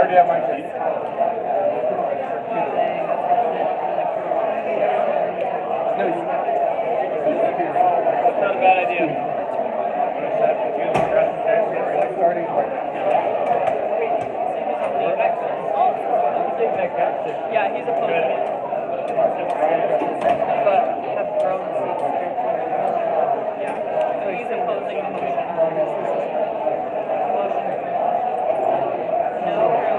already have my seat. No, that's not a bad idea. Yeah, he's opposed to it. But have grown seats. Yeah, so he's opposing the motion. No, really.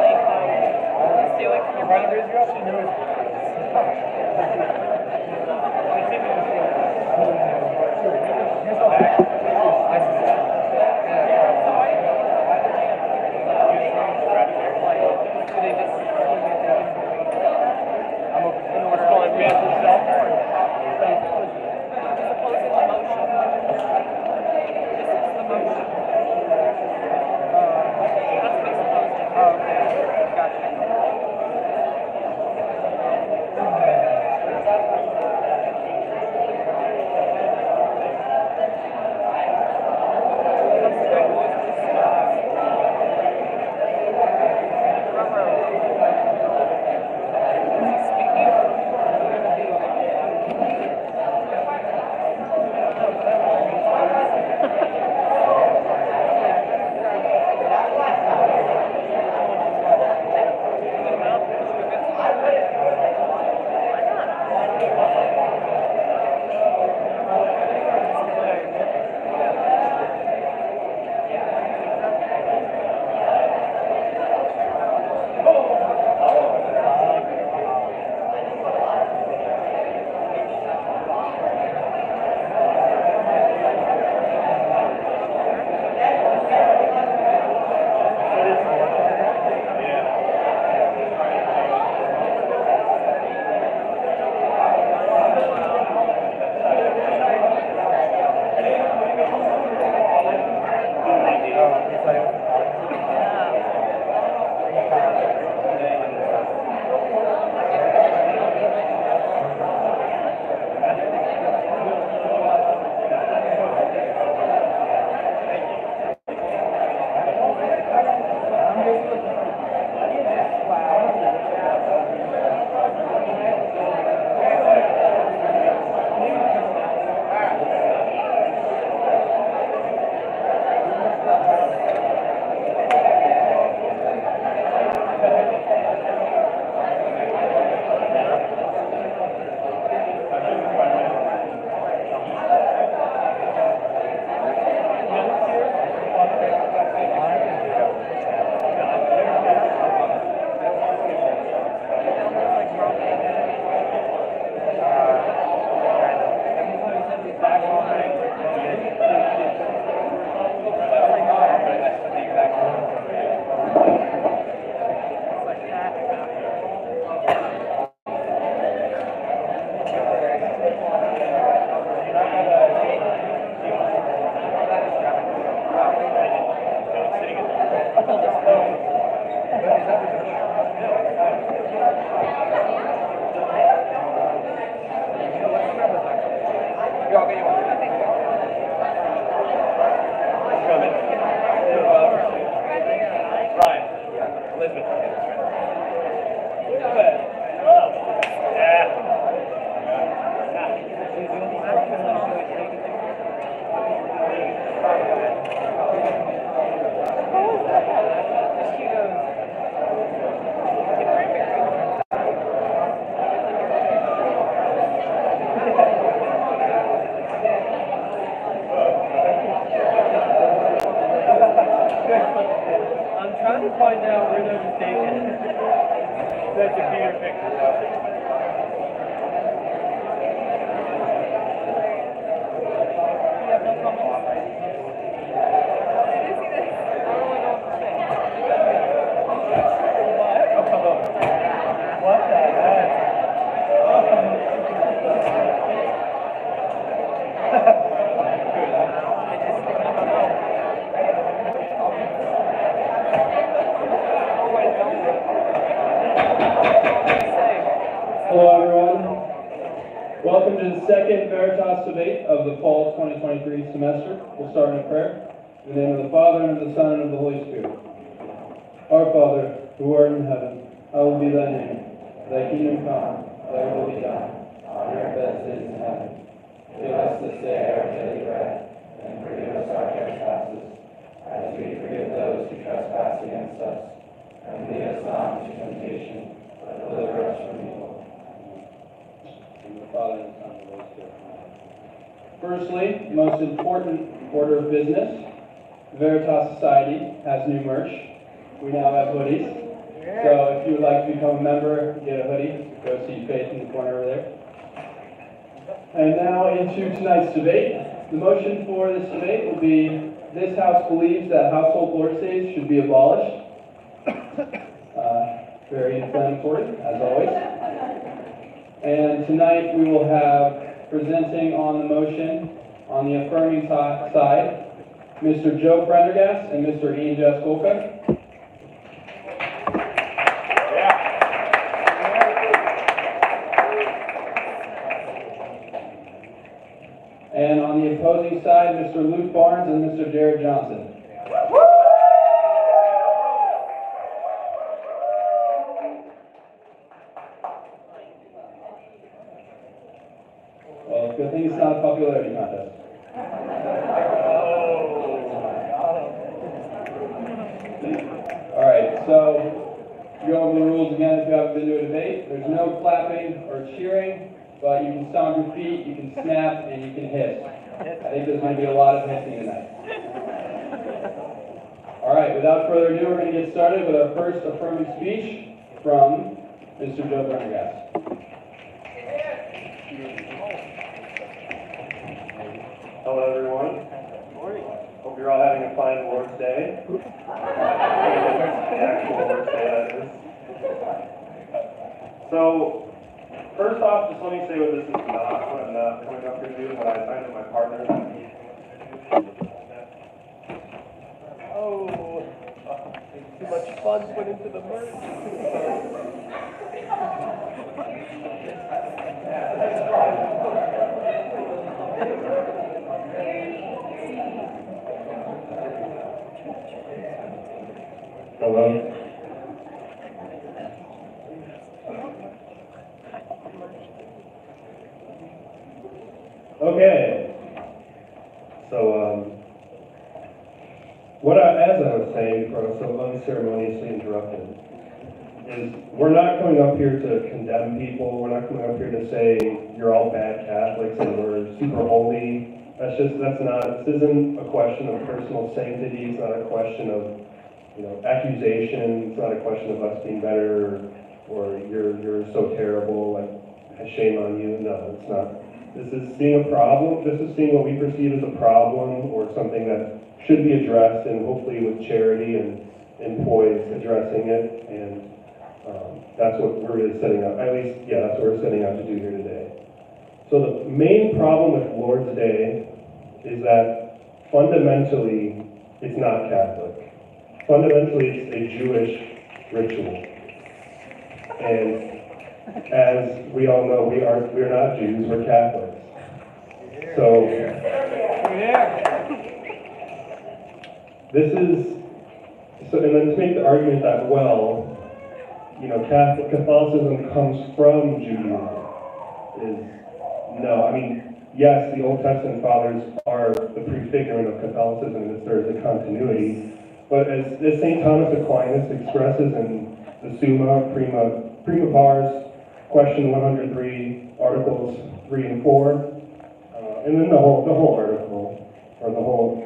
Let's do it. Your brother. Welcome to the second Veritas debate of the fall 2023 semester. We'll start in a prayer. In the name of the Father, and of the Son, and of the Holy Spirit. Our Father, who art in heaven, hallowed be thy name. Thy kingdom come, thy will be done, on earth as it is in heaven. Give us this day our daily bread, and forgive us our trespasses, as we forgive those who trespass against us. And lead us not into temptation, but deliver us from evil. In the Father, and the Son, and the Holy Spirit. Firstly, the most important order of business, the Veritas Society has new merch. We now have hoodies. So if you would like to become a member, get a hoodie. Go see Faith in the corner over there. And now into tonight's debate. The motion for this debate will be, this House believes that household floor stays should be abolished. Very inflammatory, as always. And tonight we will have, presenting on the motion, on the affirming side, Mr. Joe Prendergast and Mr. Ian Jaskolka. And on the opposing side, Mr. Luke Barnes and Mr. Jared Johnson. Well, good thing it's not a popularity contest. All right, so go over the rules again if you haven't been to a debate. There's no clapping or cheering, but you can stomp your feet, you can snap, and you can hiss. I think there's going to be a lot of hissing tonight. All right, without further ado, we're going to get started with our first affirming speech from Mr. Joe Prendergast. Hello, everyone. Hope you're all having a fine Lord's Day. The actual Lord's Day, that is. So, first off, just let me say what this is not, what I'm not coming up here to do, what I find that my partner. Oh, too much fun put into the merch. Hello. Okay. So, as I was saying before I was so unceremoniously interrupted, is we're not coming up here to condemn people. We're not coming up here to say you're all bad Catholics and we're super holy. This isn't a question of personal sanctity. It's not a question of, accusation. It's not a question of us being better or you're so terrible, like, shame on you. No, it's not. This is seeing a problem. This is seeing what we perceive as a problem or something that should be addressed, and hopefully with charity and poise addressing it. And that's what we're really setting up. That's what we're setting out to do here today. So the main problem with Lord's Day is that fundamentally it's not Catholic. Fundamentally it's a Jewish ritual. And as we all know, we're not Jews, we're Catholics. So and then to make the argument that, Catholicism comes from Judaism is no. I mean, yes, the Old Testament fathers are the prefigurement of Catholicism, and there is a continuity. But as St. Thomas Aquinas expresses in the Summa Prima Pars, question 103, articles 3 and 4, and then the whole article, or the whole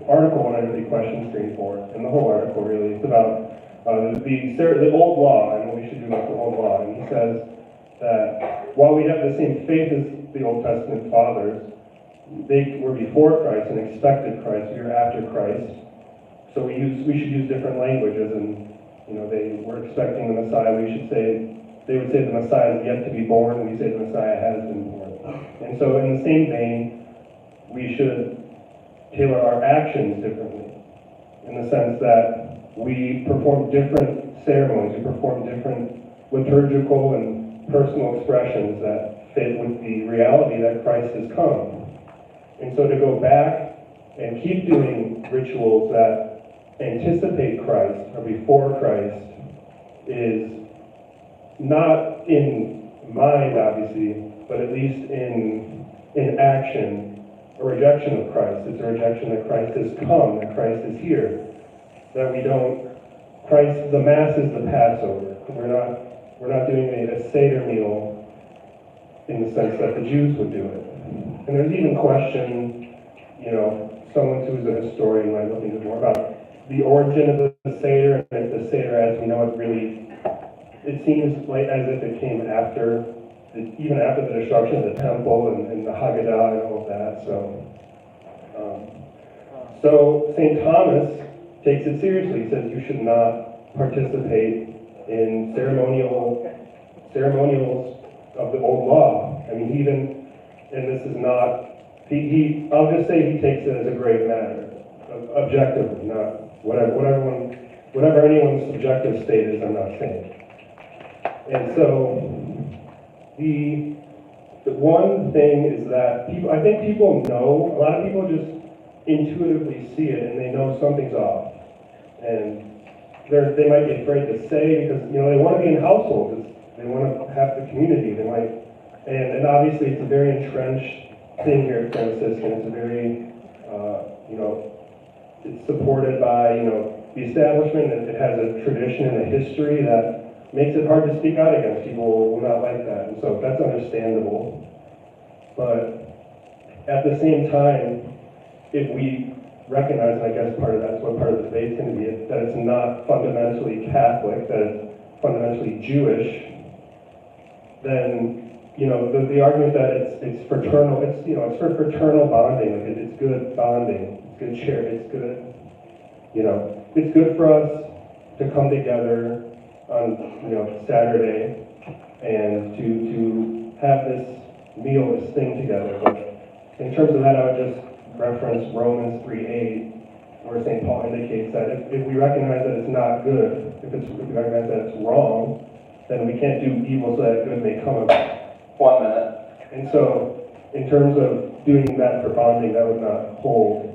article 103, questions 3 and 4, and the whole article really is about the old law and what we should do about the old law. And he says that while we have the same faith as the Old Testament fathers, they were before Christ and expected Christ. We are after Christ. So we should use different languages, and they were expecting the Messiah. They would say the Messiah is yet to be born, and we say the Messiah has been born. And so in the same vein, we should tailor our actions differently, in the sense that we perform different ceremonies, we perform different liturgical and personal expressions that fit with the reality that Christ has come. And so to go back and keep doing rituals that anticipate Christ or before Christ is not in mind, obviously, but at least in action, a rejection of Christ. It's a rejection that Christ has come, that Christ is here, that we don't, Christ, the Mass is the Passover. We're not doing a Seder meal in the sense that the Jews would do it. And there's even question, someone who's a historian might look into more about the origin of the Seder, and if the Seder, as we know it, really, it seems like as if it came after, even after the destruction of the temple and the Haggadah and all of that. So St. Thomas takes it seriously. He says you should not participate in ceremonials of the old law. I mean, and this is not, I'll just say he takes it as a grave matter, objectively, not whatever anyone's subjective state is, I'm not saying. And so, the one thing is that I think people know, a lot of people just intuitively see it and they know something's off. And they might be afraid to say because, they want to be in households. They want to have the community. They might, and obviously it's a very entrenched thing here at Franciscan. It's a very, it's supported by, the establishment, and it has a tradition and a history that makes it hard to speak out against. People will not like that, and so that's understandable. But at the same time, if we recognize, and I guess part of that's what part of the debate is going to be, that it's not fundamentally Catholic, that it's fundamentally Jewish, then the argument that it's fraternal, it's for fraternal bonding, like it's good bonding, it's good share, it's good, it's good for us to come together on Saturday and to have this meal, this thing together. But in terms of that, I would just reference Romans 3:8, where St. Paul indicates that if we recognize that it's not good, if we recognize that it's wrong, then we can't do evil so that good may come about. 1 minute. And so, in terms of doing that for bonding, that would not hold.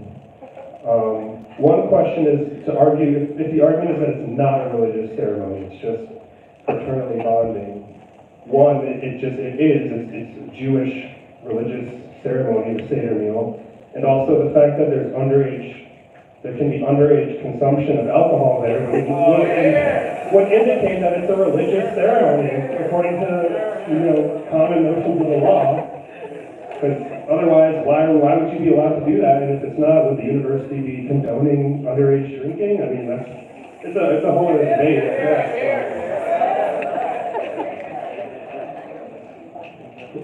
One question is to argue, if the argument is that it's not a religious ceremony, it's just fraternally bonding. One, it's a Jewish religious ceremony, the Seder meal, and also the fact that there can be underage consumption of alcohol there would indicate that it's a religious ceremony according to common notions of the law. Because otherwise, why would you be allowed to do that? And if it's not, would the university be condoning underage drinking? I mean, it's a whole other debate.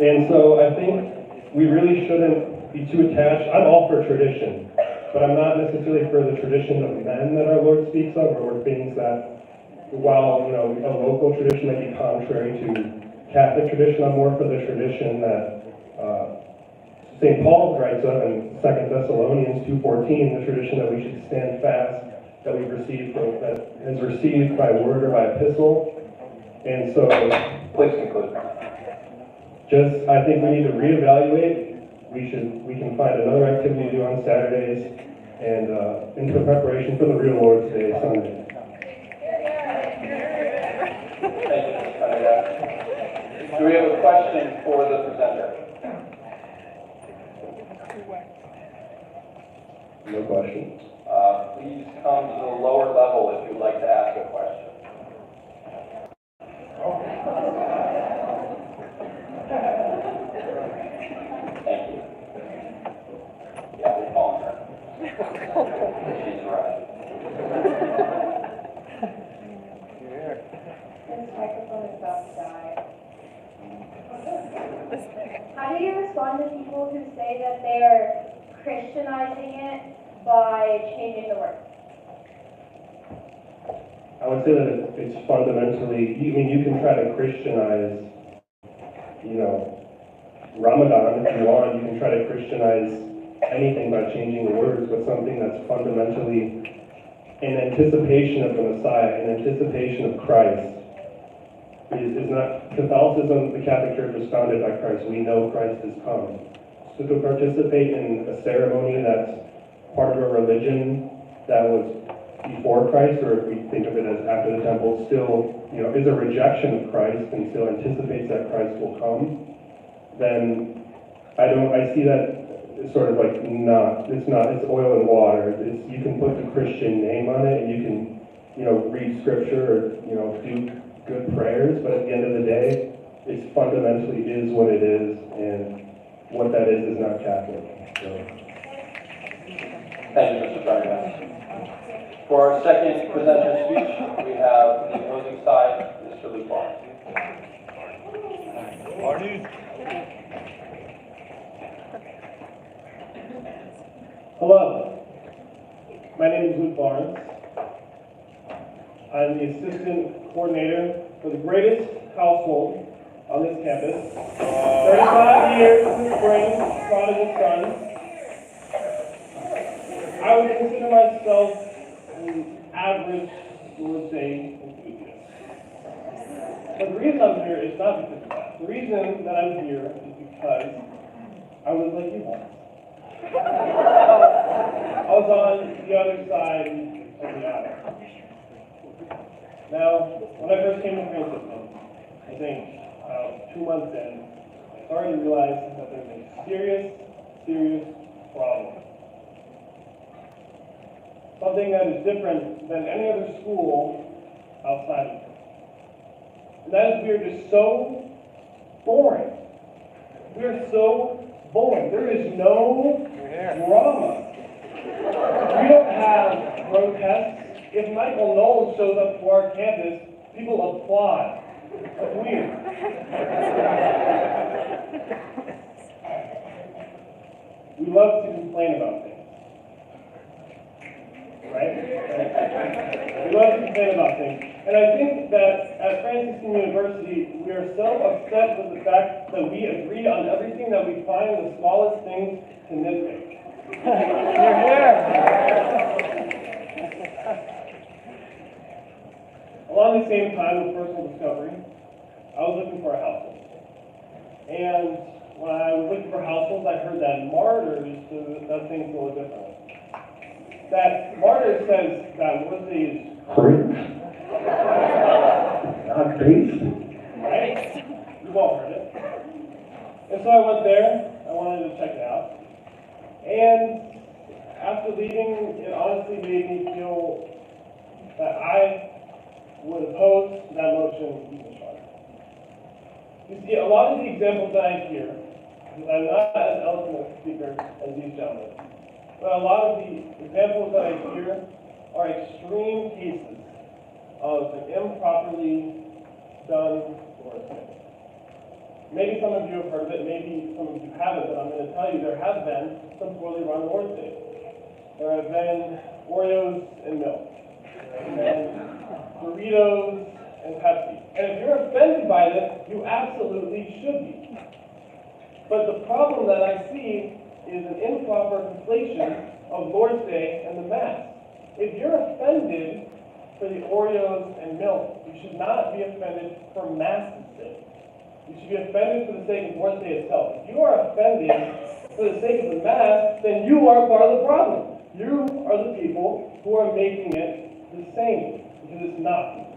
And so I think we really shouldn't be too attached. I'm all for tradition, but I'm not necessarily for the tradition of men that our Lord speaks of, or things that, while a local tradition may be contrary to Catholic tradition, I'm more for the tradition that St. Paul writes of in 2 Thessalonians 2:14, the tradition that we should stand fast, that we've received that is received by word or by epistle. And so, please conclude. I think we need to reevaluate. We can find another activity to do on Saturdays, and in preparation for the real Lord's Day, Sunday. Thank you, Ms. Cunningham. Do we have a question for the presenter? No questions. Please come to the lower level if you'd like to ask a question. Thank you. Yeah, we'll call her. She's right. This microphone is about to die. How do you respond to people who say that they are Christianizing it by changing the words? I would say that it's fundamentally, you can try to Christianize, Ramadan if you want. You can try to Christianize anything by changing the words, but something that's fundamentally in anticipation of the Messiah, in anticipation of Christ, is not Catholicism. The Catholic Church was founded by Christ. We know Christ has come. So to participate in a ceremony that's part of a religion that was before Christ, or if we think of it as after the temple, still, is a rejection of Christ and still anticipates that Christ will come, then I see that sort of like it's oil and water. You can put the Christian name on it, and you can, read scripture or, do good prayers, but at the end of the day, it fundamentally is what it is, and what that is not Catholic. So. Thank you, Mr. Prendergast. For our second presenter speech, we have the opposing side, Mr. Luke Barnes. Hello, my name is Luke Barnes. I'm the assistant coordinator for the greatest household on this campus. 35 years in the spring, prodigal son. I would consider myself an average Lord's Day enthusiast. But the reason I'm here is not because of that. The reason that I'm here is because I was like you once. I was on the other side of the aisle. Now, when I first came to Franciscan, I think 2 months in, I started to realize that there's a serious problem. Something that is different than any other school outside of it. And that is we are just so boring. We are so boring. There is no drama. We don't have protests. If Michael Knowles shows up to our campus, people applaud. That's weird. We love to complain about things. Right? We love to complain about things. And I think that at Franciscan University, we are so upset with the fact that we agree on everything that we find the smallest things to nitpick. You're here! Along the same time with personal discovery, I was looking for a household. And when I was looking for households, I heard that martyrs does things a little differently. That martyrs says that what they Preach. Not preach. right? You've all heard it. And so I went there. I wanted to check it out. And after leaving, it honestly made me feel that I would oppose that motion even stronger. You see, a lot of the examples that I hear, because I'm not as eloquent a speaker as these gentlemen, but a lot of the examples that I hear are extreme cases of an improperly done Lord's Day. Maybe some of you have heard of it, maybe some of you haven't, but I'm going to tell you there have been some poorly run Lord's Days. There have been Oreos and milk. There have been Doritos and Pepsi. And if you're offended by this, you absolutely should be. But the problem that I see is an improper conflation of Lord's Day and the Mass. If you're offended for the Oreos and milk, you should not be offended for Mass's sake. You should be offended for the sake of Lord's Day itself. If you are offended for the sake of the Mass, then you are part of the problem. You are the people who are making it the same, because it's not.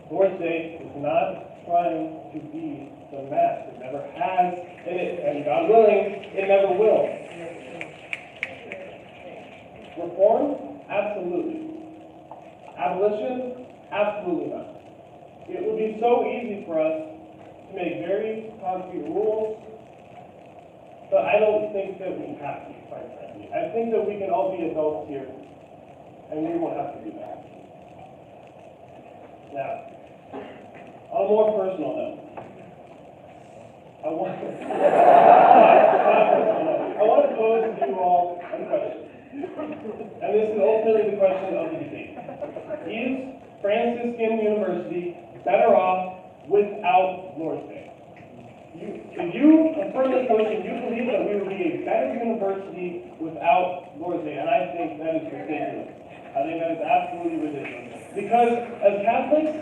Lord's Day is not trying to be the Mass. It never has, and God willing, it never will. Reform? Absolutely. Abolition? Absolutely not. It would be so easy for us to make very concrete rules, but I don't think that we have to, quite frankly. I think that we can all be adults here, and we won't have to do that. Now, on a more personal note, I want to pose to you all a question. And this is ultimately the question of the debate. Is Franciscan University better off without Lord's Day? If you affirm this motion, you believe that we would be a better university without Lord's Day, and I think that is ridiculous. I think that is absolutely ridiculous. Because as Catholics,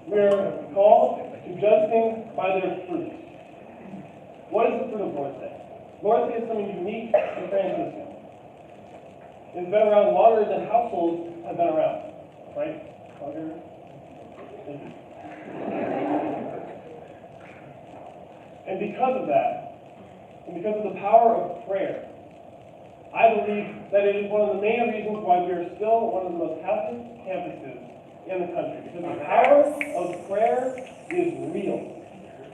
we're called to judge things by their fruit. What is the fruit of Lord's Day? Lord's Day is something unique and Franciscan. It's been around longer than households have been around, right? Longer? Thank you. And because of that, and because of the power of prayer, I believe that it is one of the main reasons why we are still one of the most Catholic campuses in the country. Because the power of prayer is real.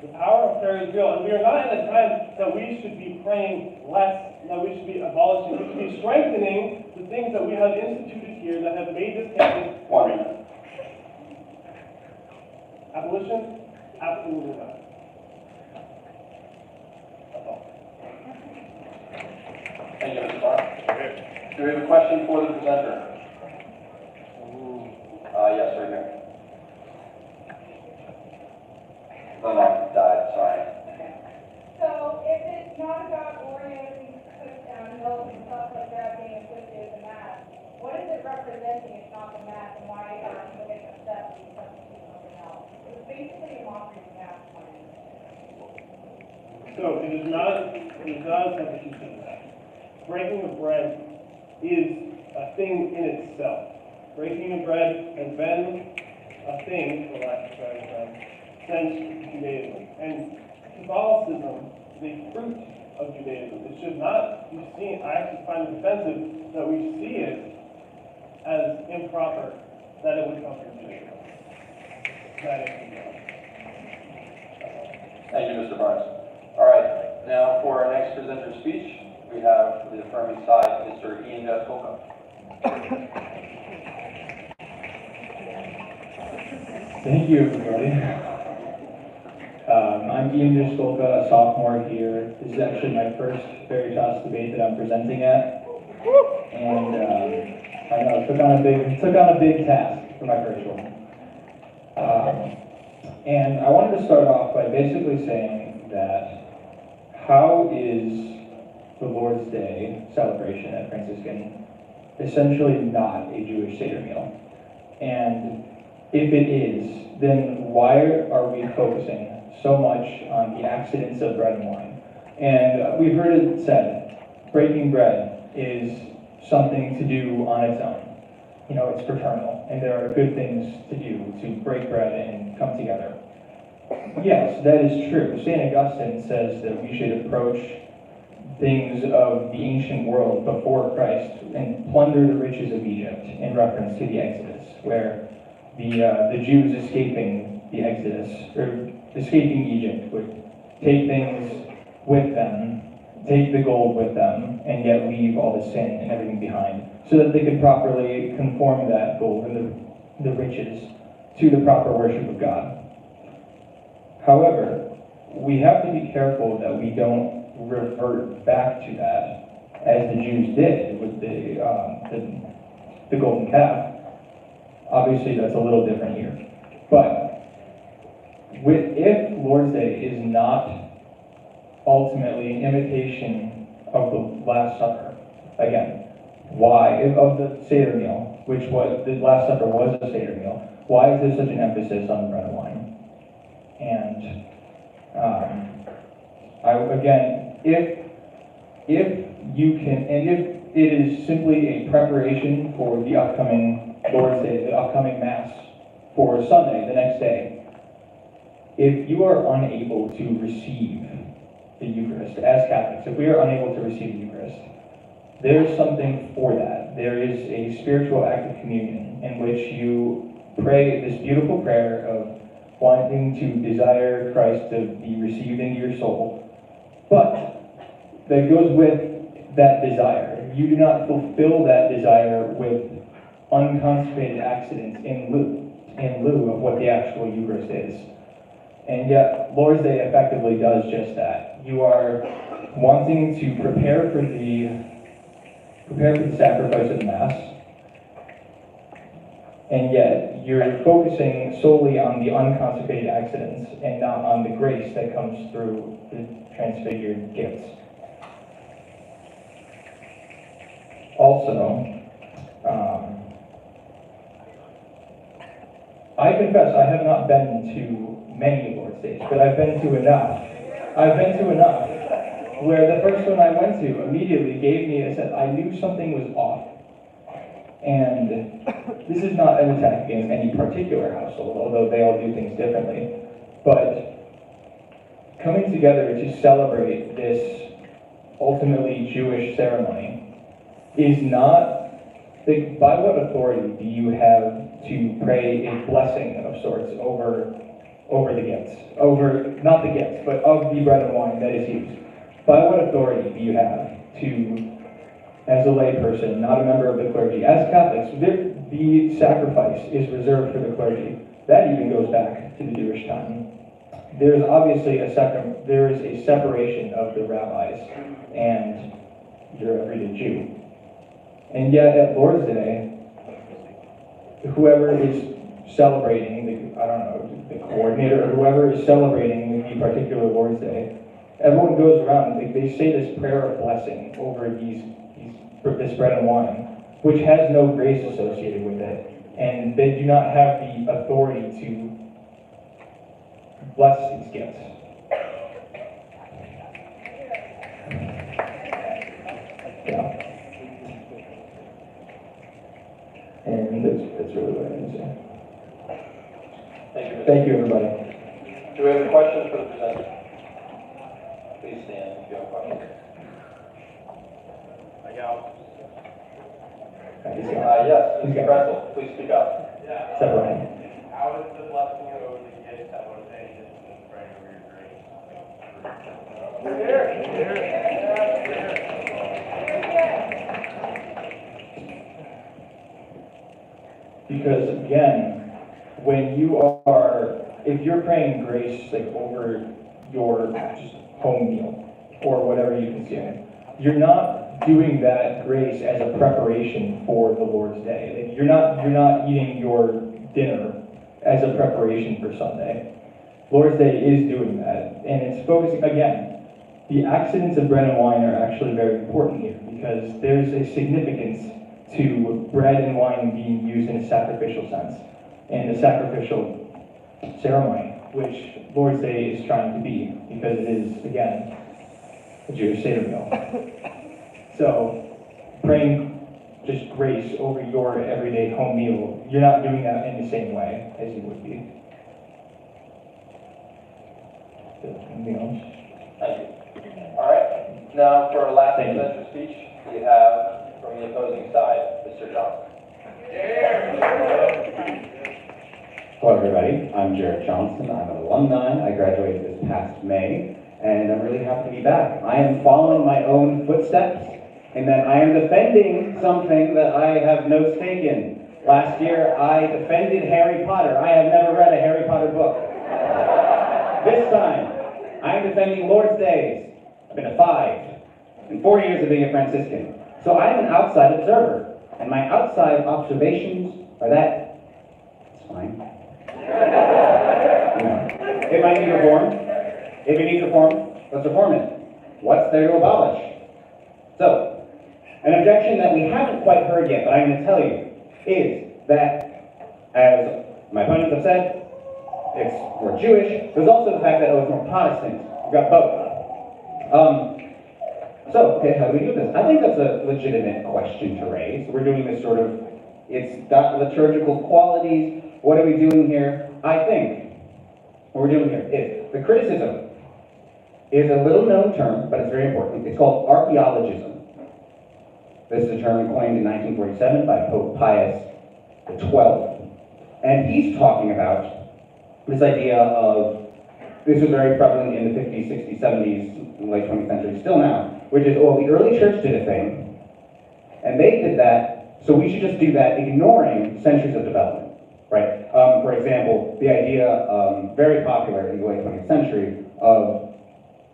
The power of prayer is real. And we are not in a time that we should be praying less, that we should be abolishing. We should be strengthening the things that we have instituted here that have made this campus great. Abolition? Absolutely not. That's all. Thank you, Mr. Barr. Do we have a question for the presenter? Yes, right here. Oh, no, died, sorry. So if it's not about Oreos and milk and stuff like that being associated with the mass, what is it representing if not the mass, and why are people getting upset when you substitute something else? It's basically a mockery of mass plan. So it is not a substitution of that. Breaking of bread is a thing in itself. Breaking of bread has been a thing, for lack of a better term, since Judaism. And Catholicism is a fruit of Judaism. It should not be seen, I actually find it offensive that we see it as improper that it would come from Judaism. That is improper. Thank you, Mr. Barnes. All right, now for our next presenter's speech, we have the affirming side, Mr. Ian Veskolka. Thank you, everybody. I'm Ian Veskolka, a sophomore here. This is actually my first Veritas debate that I'm presenting at. And I know, took on a big task for my first one. And I wanted to start off by basically saying that how is the Lord's Day celebration at Franciscan essentially not a Jewish Seder meal? And if it is, then why are we focusing so much on the accidents of bread and wine? And we've heard it said, breaking bread is something to do on its own. You know, it's fraternal, and there are good things to do to break bread and come together. Yes, that is true. St. Augustine says that we should approach things of the ancient world before Christ and plunder the riches of Egypt in reference to the Exodus, where the Jews escaping the Exodus, or escaping Egypt, would take things with them, take the gold with them, and yet leave all the sin and everything behind, so that they could properly conform that gold and the riches to the proper worship of God. However, we have to be careful that we don't revert back to that, as the Jews did with the golden calf. Obviously, that's a little different here. But if Lord's Day is not ultimately an imitation of the Last Supper, again, why, of the Seder meal, which was, the Last Supper was a Seder meal, why is there such an emphasis on bread and wine? And if you can, and if it is simply a preparation for the upcoming Lord's Day, the upcoming Mass for Sunday, the next day, if you are unable to receive the Eucharist as Catholics, if we are unable to receive the Eucharist, there's something for that. There is a spiritual act of communion in which you pray this beautiful prayer of wanting to desire Christ to be received into your soul, but that goes with that desire. You do not fulfill that desire with unconsecrated accidents in lieu of what the actual Eucharist is. And yet, Lord's Day effectively does just that. You are wanting to prepare for the sacrifice of the Mass, and yet you're focusing solely on the unconsecrated accidents and not on the grace that comes through the transfigured gifts. Also, I confess I have not been to many Lord's stage, but I've been to enough. I've been to enough where the first one I went to immediately gave me a sense, I knew something was off. And this is not an attack against any particular household, although they all do things differently. But coming together to celebrate this ultimately Jewish ceremony is not, by what authority do you have to pray a blessing of sorts over the gifts, not the gifts, but of the bread and wine that is used? By what authority do you have to, as a layperson, not a member of the clergy, as Catholics, the sacrifice is reserved for the clergy. That even goes back to the Jewish time. There is obviously a separation of the rabbis and your everyday Jew. And yet at Lord's Day, whoever is celebrating, the coordinator, or whoever is celebrating the particular Lord's Day, everyone goes around and they say this prayer of blessing over this bread and wine, which has no grace associated with it, and they do not have the authority to bless these gifts. Yeah. And that's really what I need to say. Thank you, everybody. Do we have any questions for the presenter? Please stand if you have questions. Yes, Mr. Pretzel, please speak up. Yeah. Separate. How is the blessing over the gifts that was saying just in praying over your grace? Because again, if you're praying grace like over your just home meal or whatever you consume, you're not doing that grace as a preparation for the Lord's Day. Like, you're not eating your dinner as a preparation for Sunday. Lord's Day is doing that, and it's focusing again. The accidents of bread and wine are actually very important here because there's a significance to bread and wine being used in a sacrificial sense, and a sacrificial ceremony, which Lord's Day is trying to be, because it is, again, a Jewish Seder meal. So, praying just grace over your everyday home meal, you're not doing that in the same way as you would be. Anything else? Thank you. All right. Now, for our last presenter speech, we have from the opposing side, Mr. Johnson. Hello, everybody. I'm Jared Johnson. I'm an alumni. I graduated this past May, and I'm really happy to be back. I am following my own footsteps, and that I am defending something that I have no stake in. Last year, I defended Harry Potter. I have never read a Harry Potter book. This time, I am defending Lord's Days. I've been to 5, and 4 years of being a Franciscan. So I'm an outside observer, and my outside observations are that it's fine. It might need reform. If it needs reform, let's reform it. What's there to abolish? So, an objection that we haven't quite heard yet, but I'm going to tell you, is that, as my opponents have said, it's more Jewish. There's also the fact that it's more Protestant. We've got both. Okay, how do we do this? I think that's a legitimate question to raise. We're doing this sort of, it's got liturgical qualities. What are we doing here? I think what we're doing here is, the criticism is a little known term, but it's very important. It's called archaeologism. This is a term coined in 1947 by Pope Pius XII. And he's talking about this idea of, this was very prevalent in the 50s, 60s, 70s, late 20th century, still now, which is, well, the early church did a thing, and they did that, so we should just do that, ignoring centuries of development, right? For example, the idea, very popular in the late 20th century, of,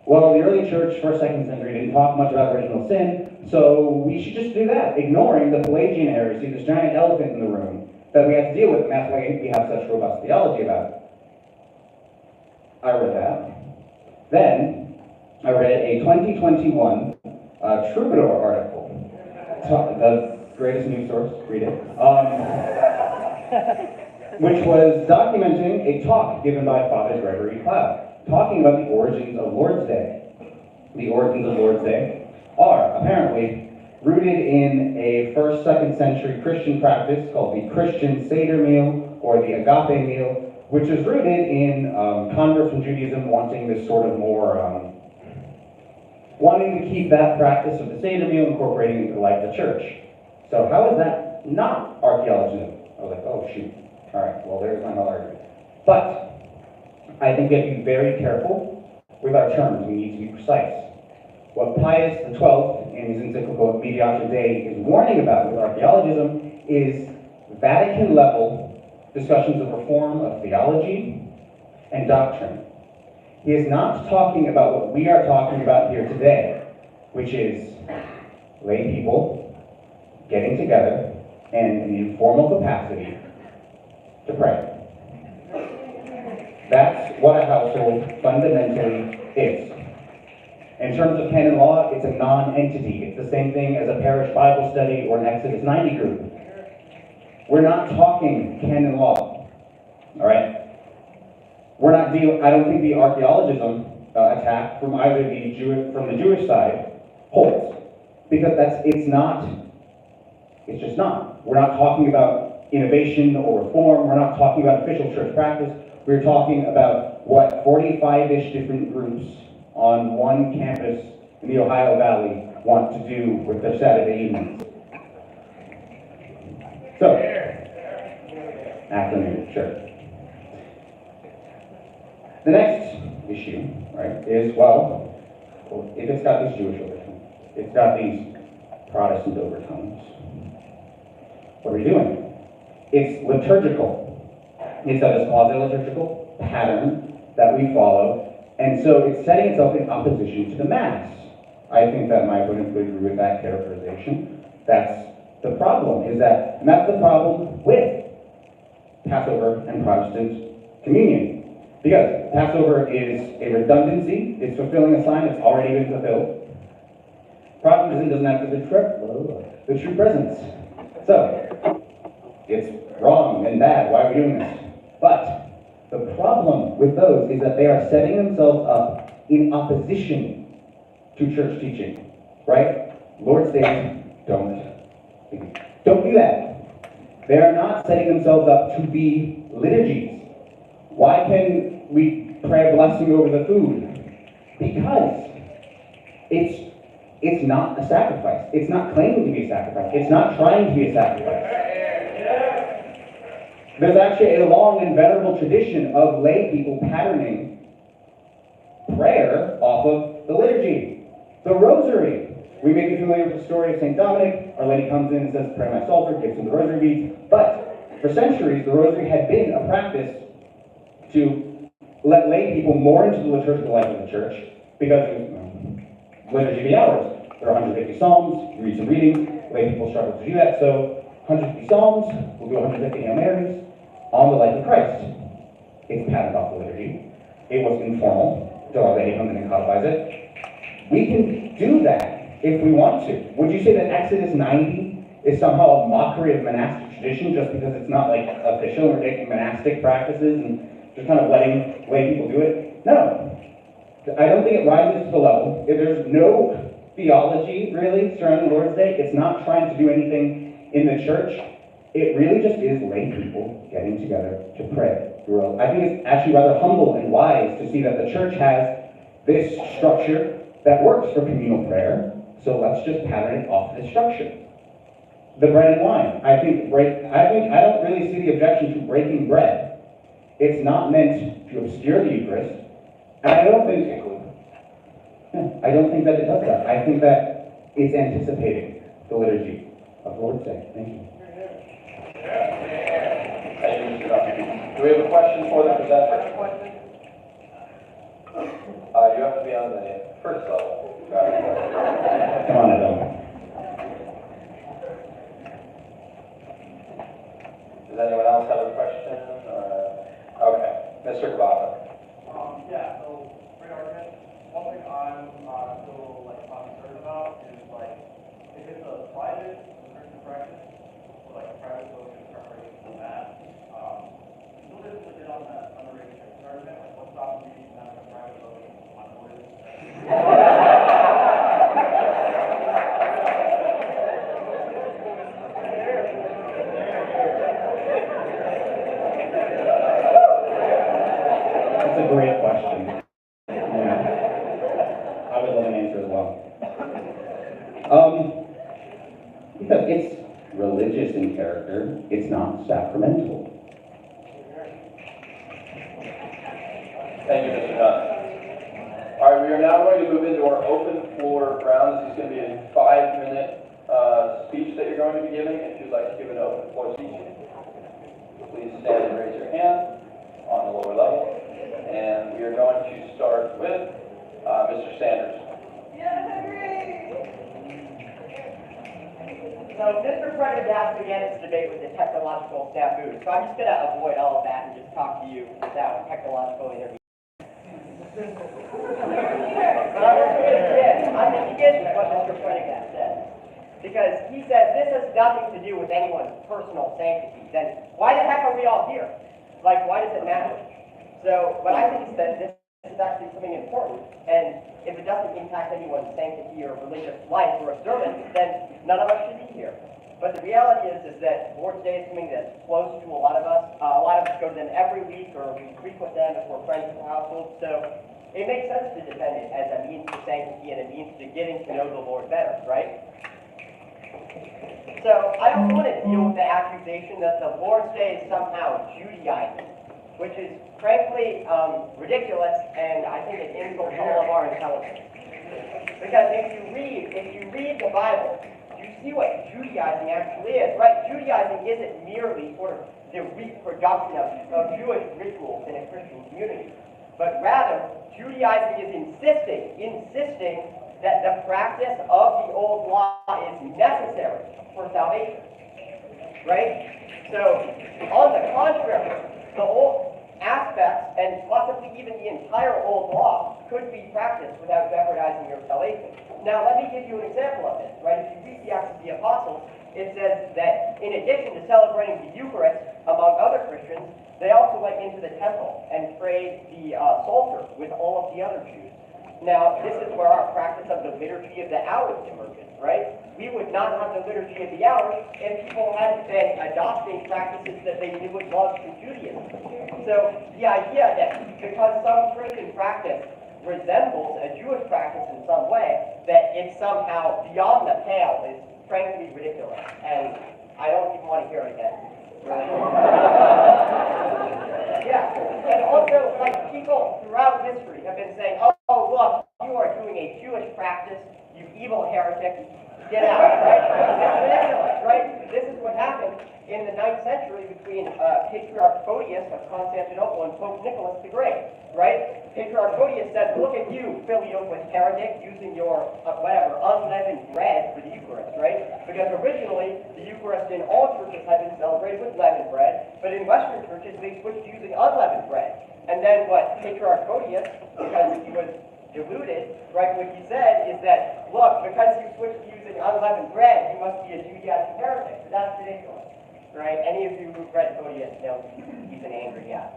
well, the early church, first, second century, didn't talk much about original sin, so we should just do that, ignoring the Pelagian heresy, this giant elephant in the room that we have to deal with, and that's why we have such robust theology about it. I read that. Then, I read a 2021 Troubadour article. The greatest news source, read it. which was documenting a talk given by Father Gregory Cloud, talking about the origins of Lord's Day. The origins of Lord's Day are apparently rooted in a 1st, 2nd century Christian practice called the Christian Seder meal or the agape meal, which is rooted in converts from Judaism wanting this sort of more, wanting to keep that practice of the Seder meal incorporating into the life of the church. So how is that not archaeology? I was like, oh shoot. All right, well there's my whole argument. But I think we have to be very careful with our terms. We need to be precise. What Pius XII in his encyclical Mediator Dei is warning about with archaeologism is Vatican-level discussions of reform of theology and doctrine. He is not talking about what we are talking about here today, which is lay people getting together and in an informal capacity to pray. That's what a household fundamentally is. In terms of canon law, it's a non-entity. It's the same thing as a parish Bible study or an Exodus 90 group. We're not talking canon law, all right? We're not dealing, I don't think the archaeologism attack from either from the Jewish side holds, because it's just not. We're not talking about innovation or reform. We're not talking about official church practice. We're talking about what 45-ish different groups on one campus in the Ohio Valley want to do with their Saturday evenings. So, afternoon, sure. The next issue, right, is, well, if it's got these Jewish overtones, it's got these Protestant overtones, what are we doing? It's liturgical. It's a quasi-liturgical pattern that we follow. And so it's setting itself in opposition to the Mass. I think that my opponent would agree with that characterization. That's the problem, and that's the problem with Passover and Protestant communion. Because Passover is a redundancy, it's fulfilling a sign that's already been fulfilled. Protestantism doesn't have the true presence. So, it's wrong and bad, why are we doing this? But the problem with those is that they are setting themselves up in opposition to church teaching, right? Lord's Day, don't do that. They are not setting themselves up to be liturgies. Why can we pray a blessing over the food? Because it's not a sacrifice. It's not claiming to be a sacrifice. It's not trying to be a sacrifice. There's actually a long and venerable tradition of lay people patterning prayer off of the liturgy. The Rosary. We may be familiar with the story of St. Dominic. Our Lady comes in and says, pray my psalter, gives him the Rosary beads. But for centuries, the Rosary had been a practice to let lay people more into the liturgical life of the church, because liturgy of the hours. There are 150 psalms, you read some readings, lay people struggle to do that, so 150 psalms, we'll do 150 Hail Marys on the life of Christ. It's patterned off the liturgy. It was informal, until Our Lady comes in and codifies it. We can do that if we want to. Would you say that Exodus 90 is somehow a mockery of monastic tradition just because it's not like official, we're taking monastic practices and just kind of letting lay people do it? No. I don't think it rises to the level. If there's no theology, really, surrounding Lord's Day, it's not trying to do anything in the church. It really just is lay people getting together to pray. I think it's actually rather humble and wise to see that the church has this structure that works for communal prayer, so let's just pattern it off this structure. The bread and wine. I don't really see the objection to breaking bread. It's not meant to obscure the Eucharist, and I don't think that it does that. I think that it's anticipating the liturgy of Lord's Day. Thank you. Do we have a question for the presenter? You have to be on the first level. Come on, Adam. Does anyone else have a question? Okay, Mr. Kabata. Yeah, so, great argument. One thing I'm still concerned about is if it's a private Christian practice, or private social preparation for that, That's a great question. Yeah. I would love an answer as well. It's religious in character, it's not sacramental. Thank you, Mr. Hunt. All right, we are now going to move into our open floor round. This is going to be a 5-minute speech that you're going to be giving. If you'd like to give an open floor speech, please stand and raise your hand on the lower level. And we are going to start with Mr. Sanders. So Mr. Prendergast began his debate with the technological snafu, so I'm just going to avoid all of that and just talk to you without technological interview. But I want to begin. I'm going to begin with what Mr. Prendergast said. Because he says this has nothing to do with anyone's personal sanctity. Then why the heck are we all here? Like, why does it matter? So what I think is that this is actually something important, and if it doesn't impact anyone's sanctity or religious life or observance, then none of us should be here. But the reality is that Lord's Day is something that's close to a lot of us. A lot of us go to them every week, or we frequent them if we're friends with the household. So it makes sense to defend it as a means to sanctity and a means to getting to know the Lord better, right? So I don't want to deal with the accusation that the Lord's Day is somehow Judaizing, which is frankly ridiculous, and I think it insults all of our intelligence. Because if you read the Bible, you see what Judaizing actually is, right? Judaizing isn't merely sort of the reproduction of Jewish rituals in a Christian community, but rather Judaizing is insisting that the practice of the old law is necessary for salvation, right? So, on the contrary, the old aspects, and possibly even the entire old law, could be practiced without jeopardizing your salvation. Now, let me give you an example of this, right? If you read the Acts of the Apostles, it says that in addition to celebrating the Eucharist, among other Christians, they also went into the temple and prayed the Psalter with all of the other Jews. Now, this is where our practice of the liturgy of the hours emerges, right? We would not have the liturgy of the hours if people hadn't been adopting practices that they knew and loved from Judaism. So the idea that because some Christian practice resembles a Jewish practice in some way, that it's somehow beyond the pale is frankly ridiculous. And I don't even want to hear it again. Yeah, and also, like, people throughout history have been saying, oh, look, you are doing a Jewish practice, you evil heretic, get out, right? It's ridiculous, right? This is what happened in the 9th century between Patriarch Photius of Constantinople and Pope Nicholas the Great, right? Patriarch Photius said, look at you, filioquist heretic, using your, unleavened bread for the Eucharist, right? Because originally, the Eucharist in all churches had been celebrated with leavened bread, but in Western churches, they switched to using unleavened bread. And then what Patriarch Photius, because he was deluded, right, what he said is that, look, because you switched to using unleavened bread, you must be a Judaizing heretic. But that's ridiculous, right? Any of you who've read Photius know he's an angry guy.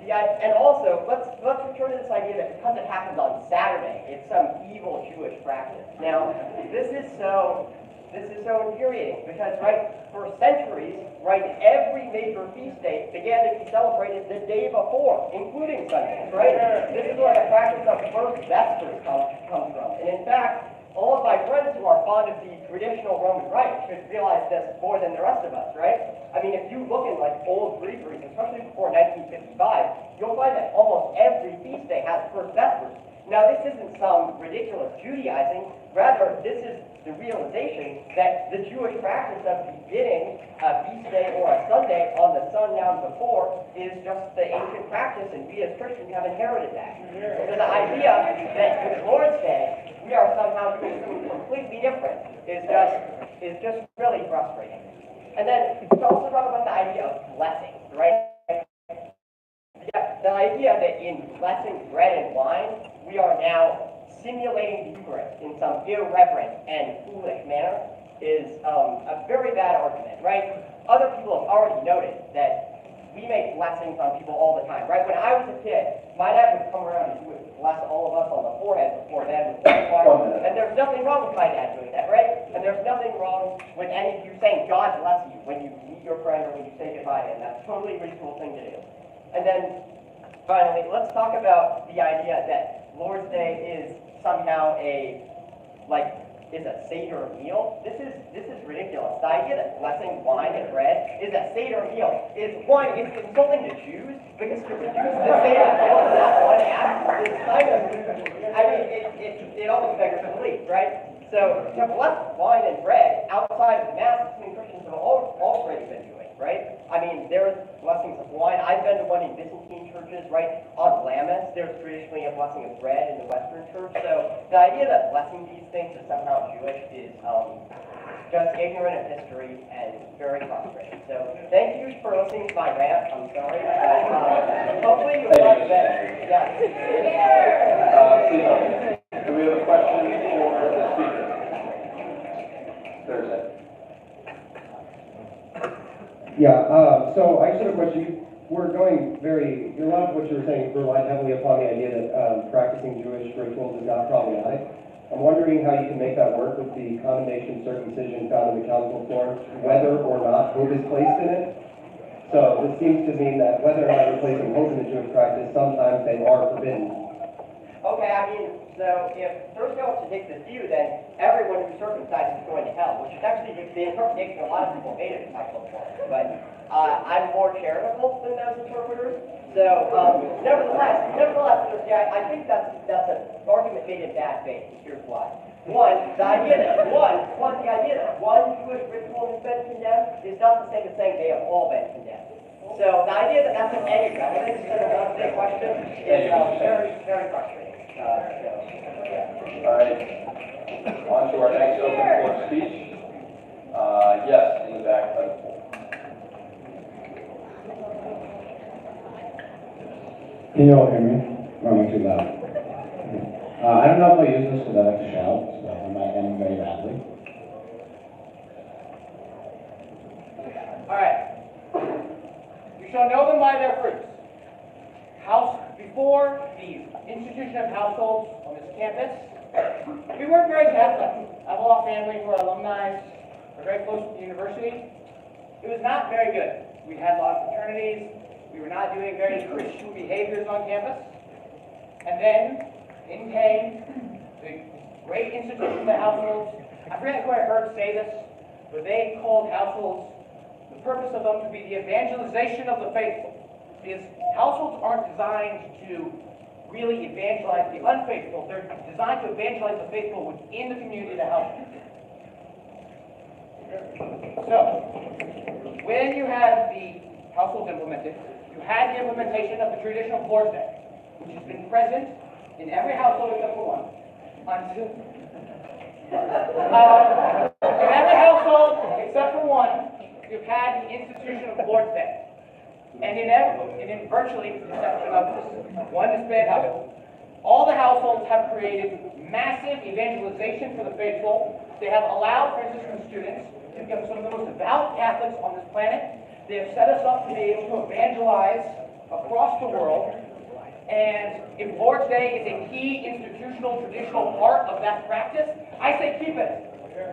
And also, let's return to this idea that because it happens on Saturday, it's some evil Jewish practice. Now, this is so infuriating because, right, for centuries, right, every major feast day began to be celebrated the day before, including Sundays, right? This is where the practice of first vespers comes from. And in fact, all of my friends who are fond of the traditional Roman rite should realize this more than the rest of us, right? I mean, if you look in like old Greeceries, especially before 1955, you'll find that almost every feast day has first vespers. Now, this isn't some ridiculous Judaizing. Rather, this is the realization that the Jewish practice of beginning a feast day or a Sunday on the sundown before is just the ancient practice, and we as Christians have inherited that. So the idea that with Lord's Day, we are somehow doing something completely different is just really frustrating. And then we also talk about the idea of blessing, right? Yeah, the idea that in blessing bread and wine, we are now simulating the Eucharist in some irreverent and foolish manner is a very bad argument, right? other people have already noted that we make blessings on people all the time, right? When I was a kid, my dad would come around and he would bless all of us on the forehead before bed with water, and there's nothing wrong with my dad doing that, right? And there's nothing wrong with any of you saying God bless you when you meet your friend or when you say goodbye to him. That's a totally reasonable thing to do. And then, finally, let's talk about the idea that Lord's Day is somehow is a Seder meal. This is ridiculous. The idea that blessing wine and bread is a Seder meal is one, it's insulting to Jews, because to reduce the Seder meal to that one act is kind of, I mean, it almost beggars belief, right? So to bless wine and bread outside of the Mass is something Christians have already been doing, right? I mean, there's blessings of wine. I've been to one in Byzantine churches, right? On Lammas, there's traditionally a blessing of bread in the Western church. So the idea that blessing these things is somehow Jewish is just ignorant of history and very frustrating. So thank you for listening to my rant. I'm sorry. Hopefully you like that. Yeah. Please, do we have a question for the speaker? Thursday. Yeah, so I just have a question. We're going a lot of what you were saying relied heavily upon the idea that practicing Jewish rituals is not problematic. I'm wondering how you can make that work with the condemnation circumcision found in the council form, whether or not hope is placed in it. So this seems to mean that whether or not you're placing hope in the Jewish practice, sometimes they are forbidden. Okay, I mean, so if Thursday wants to take this view, then everyone who's circumcised is going to hell, which is actually the interpretation a lot of people made of the council form. But I'm more charitable than those interpreters. So, nevertheless, yeah, I think that's an argument made in bad faith. Here's why. The idea that one Jewish ritual has been condemned is not the same as saying they have all been condemned. So the idea that that's of any relevance to the Wednesday question is very, very frustrating. All right. On to our next open floor speech. Yes, in the back. Can you all hear me? Or am I too loud? I don't know if I'll use this because I like to shout, so I might end very badly. All right. You shall know them by their fruits. Before the institution of households on this campus, we weren't very Catholic. I have a lot of family who are alumni. We're very close to the university. It was not very good. We had a lot of fraternities. We were not doing very Christian behaviors on campus. And then, in came the great institution of the households. I forget who I heard say this, but they called households, the purpose of them to be the evangelization of the faithful. Because households aren't designed to really evangelize the unfaithful. They're designed to evangelize the faithful within the community of the household. So, when you had the households implemented, you had the implementation of the traditional Lord's Day, which has been present in every household except for one. In every household except for one, you've had the institution of Lord's Day. And in virtually the exception of one disbanded household, all the households have created massive evangelization for the faithful. They have allowed Franciscan students to become some of the most devout Catholics on this planet. They have set us up to be able to evangelize across the world. And if Lord's Day is a key institutional, traditional part of that practice, I say keep it.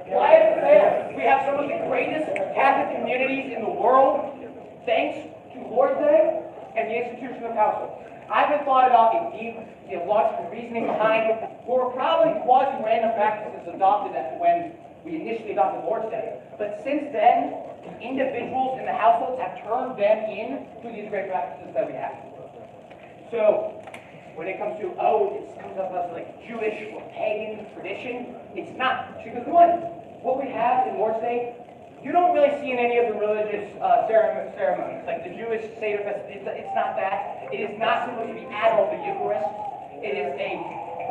Why is it there? We have some of the greatest Catholic communities in the world, thanks to Lord's Day and the institution of households. I haven't thought about a deep theological reasoning behind it. There were probably quasi-random practices adopted when we initially adopted Lord's Day. But since then, the individuals in the households have turned them into these great practices that we have. So, when it comes to, this comes up as like Jewish or pagan tradition, it's not. Because one, what we have in Lord's Day, you don't really see in any of the religious ceremonies, like the Jewish Seder Fest. It's not that. It is not supposed to be at all the Eucharist. It is a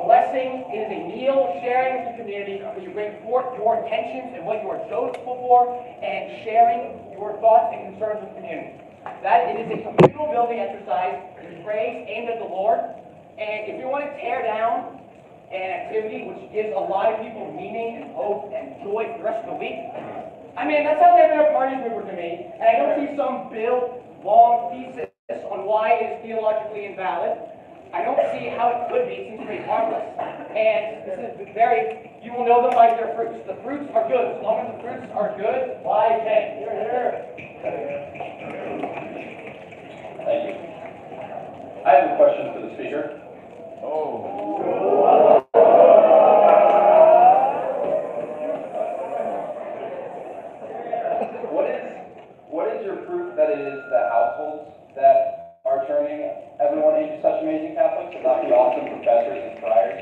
blessing. It is a meal sharing with the community where you bring forth your intentions and what you are joyful for, and sharing your thoughts and concerns with the community. That it is a communal building exercise. It is praise aimed at the Lord. And if you want to tear down an activity which gives a lot of people meaning and hope and joy for the rest of the week, I mean, that sounds like a party pooper to me, and I don't see some long thesis on why it is theologically invalid. I don't see how it could be. It seems pretty harmless. And this is you will know them by their fruits. The fruits are good. As long as the fruits are good, why okay. Here, here. Thank you. I have a question for the speaker. What is your proof that it is the households that are turning everyone into such amazing Catholics and not the awesome professors and friars?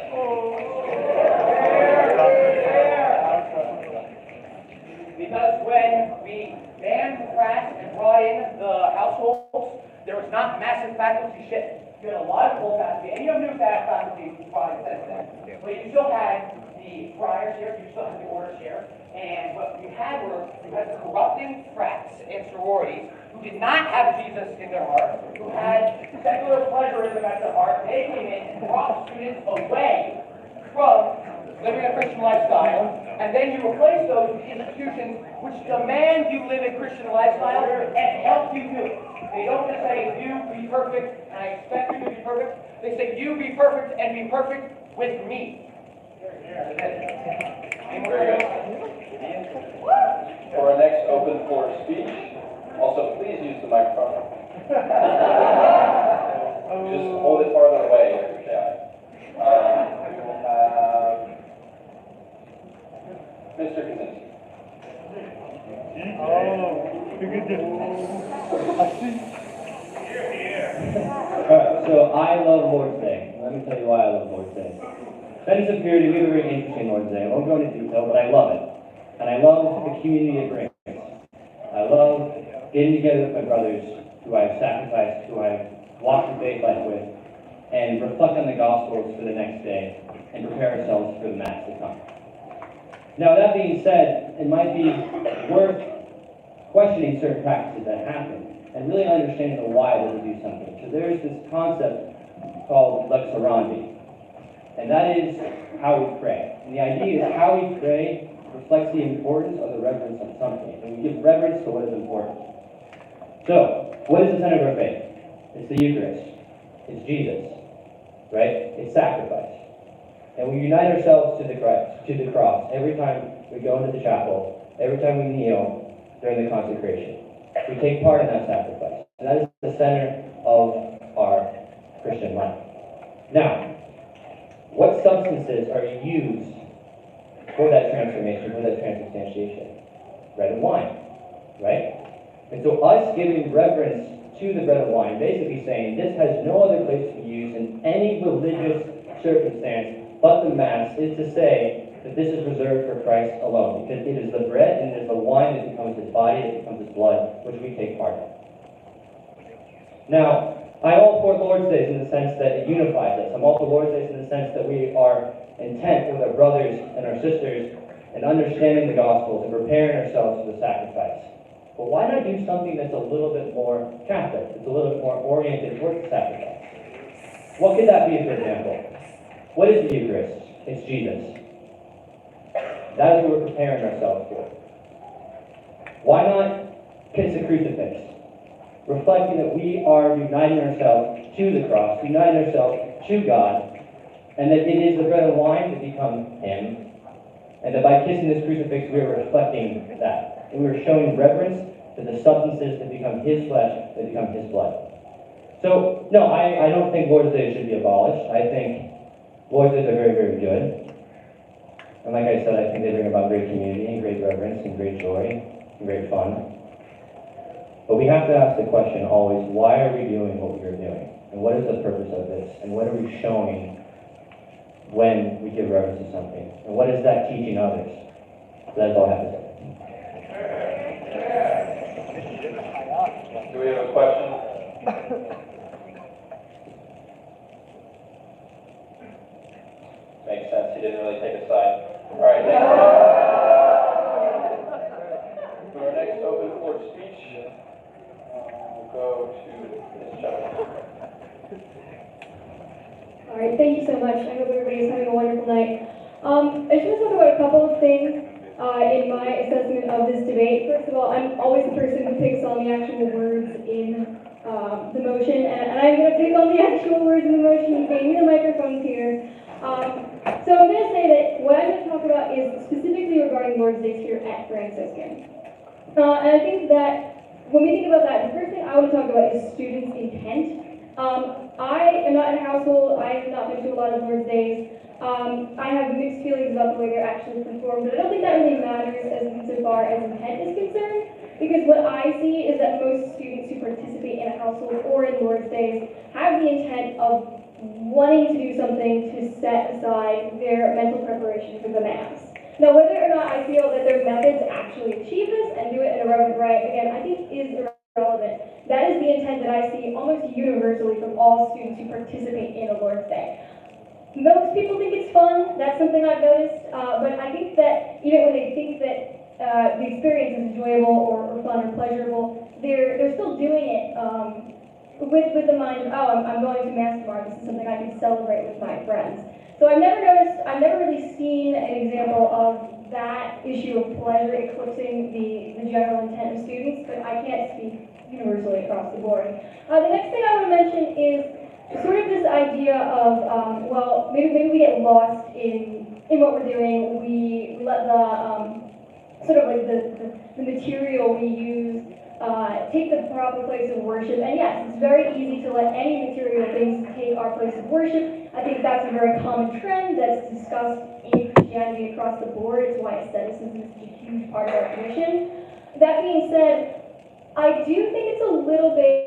Because when we banned the frats and brought in the households, there was not massive faculty shift. You had a lot of old faculty, and you have new faculty who probably says that. But you still had the friars here, you still had the orders here, and what you had corrupting frats and sororities who did not have Jesus in their heart, who had secular pleasurism at their heart. They came in and brought students away from living a Christian lifestyle, and then you replace those with institutions which demand you live a Christian lifestyle and help you do it. They don't just say, you be perfect, and I expect you to be perfect. They say, you be perfect and be perfect with me. Very good. For our next open floor speech, also please use the microphone. Just hold it farther away if you're shy. We will have Mr. Kaczynski. So I love Lord's Day. Let me tell you why I love Lord's Day. Sense of purity, we have a very interesting Lord's Day. I won't go into detail, but I love it. And I love the community it brings. I love getting together with my brothers who I've sacrificed, who I've walked the faith life with, and reflect on the Gospels for the next day and prepare ourselves for the Mass to come. Now, that being said, it might be worth questioning certain practices that happen and really understanding the why that we do something. So there's this concept called lex orandi, and that is how we pray. And the idea is how we pray reflects the importance of the reverence of something, and we give reverence to what is important. So, what is the center of our faith? It's the Eucharist. It's Jesus, right? It's sacrifice. And we unite ourselves to the cross every time we go into the chapel, every time we kneel during the consecration. We take part in that sacrifice. And that is the center of our Christian life. Now, what substances are used for that transformation, for that transubstantiation? Bread and wine, right? And so us giving reverence to the bread and wine, basically saying this has no other place to be used in any religious circumstance but the Mass, is to say that this is reserved for Christ alone, because it is the bread and it is the wine that becomes his body, that becomes his blood, which we take part in. Now, I'm all for Lord's Days in the sense that it unifies us. I'm all for Lord's Days in the sense that we are intent with our brothers and our sisters in understanding the Gospels and preparing ourselves for the sacrifice. But why not do something that's a little bit more Catholic? It's a little bit more oriented towards the sacrifice. What could that be, for example? What is the Eucharist? It's Jesus. That is what we're preparing ourselves for. Why not kiss a crucifix? Reflecting that we are uniting ourselves to the cross, uniting ourselves to God, and that it is the bread and wine that become Him, and that by kissing this crucifix we are reflecting that. And we are showing reverence to the substances that become His flesh, that become His blood. So, no, I don't think Lord's Day should be abolished. I think Lord's Days are very, very good. And like I said, I think they bring about great community and great reverence and great joy and great fun. But we have to ask the question always, why are we doing what we are doing? And what is the purpose of this? And what are we showing when we give reverence to something? And what is that teaching others? So that's all I have to say. Do we have a question? Makes sense. He didn't really take a side. All right, thank you. For our next open floor speech, we'll go to Ms. Chuck. All right, thank you so much. I hope everybody's having a wonderful night. I just want to talk about a couple of things. in my assessment of this debate. First of all, I'm always the person who picks on the actual words in the motion, and I'm going to pick on the actual words in the motion. You gave me the microphones here. So I'm going to say that what I'm going to talk about is specifically regarding Lord's Day here at Franciscan. And I think that when we think about that, the first thing I want to talk about is students' intent. I am not in a household, I have not been to a lot of Lord's Days. I have mixed feelings about the way they're actually performed, but I don't think that really matters as insofar as intent is concerned, because what I see is that most students who participate in a household or in Lord's Days have the intent of wanting to do something to set aside their mental preparation for the Mass. Now, whether or not I feel that their methods actually achieve this and do it in a reverent way, again, I think is irrelevant. That is the intent that I see almost universally from all students who participate in a Lord's Day. Most people think it's fun, that's something I've noticed, but I think that even when they think that the experience is enjoyable or fun or pleasurable, they're still doing it with the mind of, oh, I'm going to Mass tomorrow, this is something I can celebrate with my friends. So I've never really seen an example of that issue of pleasure eclipsing the general intent of students, but I can't speak universally across the board. The next thing I want to mention is sort of this idea of, well, maybe we get lost in what we're doing. We let the sort of like the material we use take the proper place of worship. And yes, it's very easy to let any material things take our place of worship. I think that's a very common trend that's discussed in Christianity across the board. It's why aestheticism is such a huge part of our tradition. That being said, I do think it's a little bit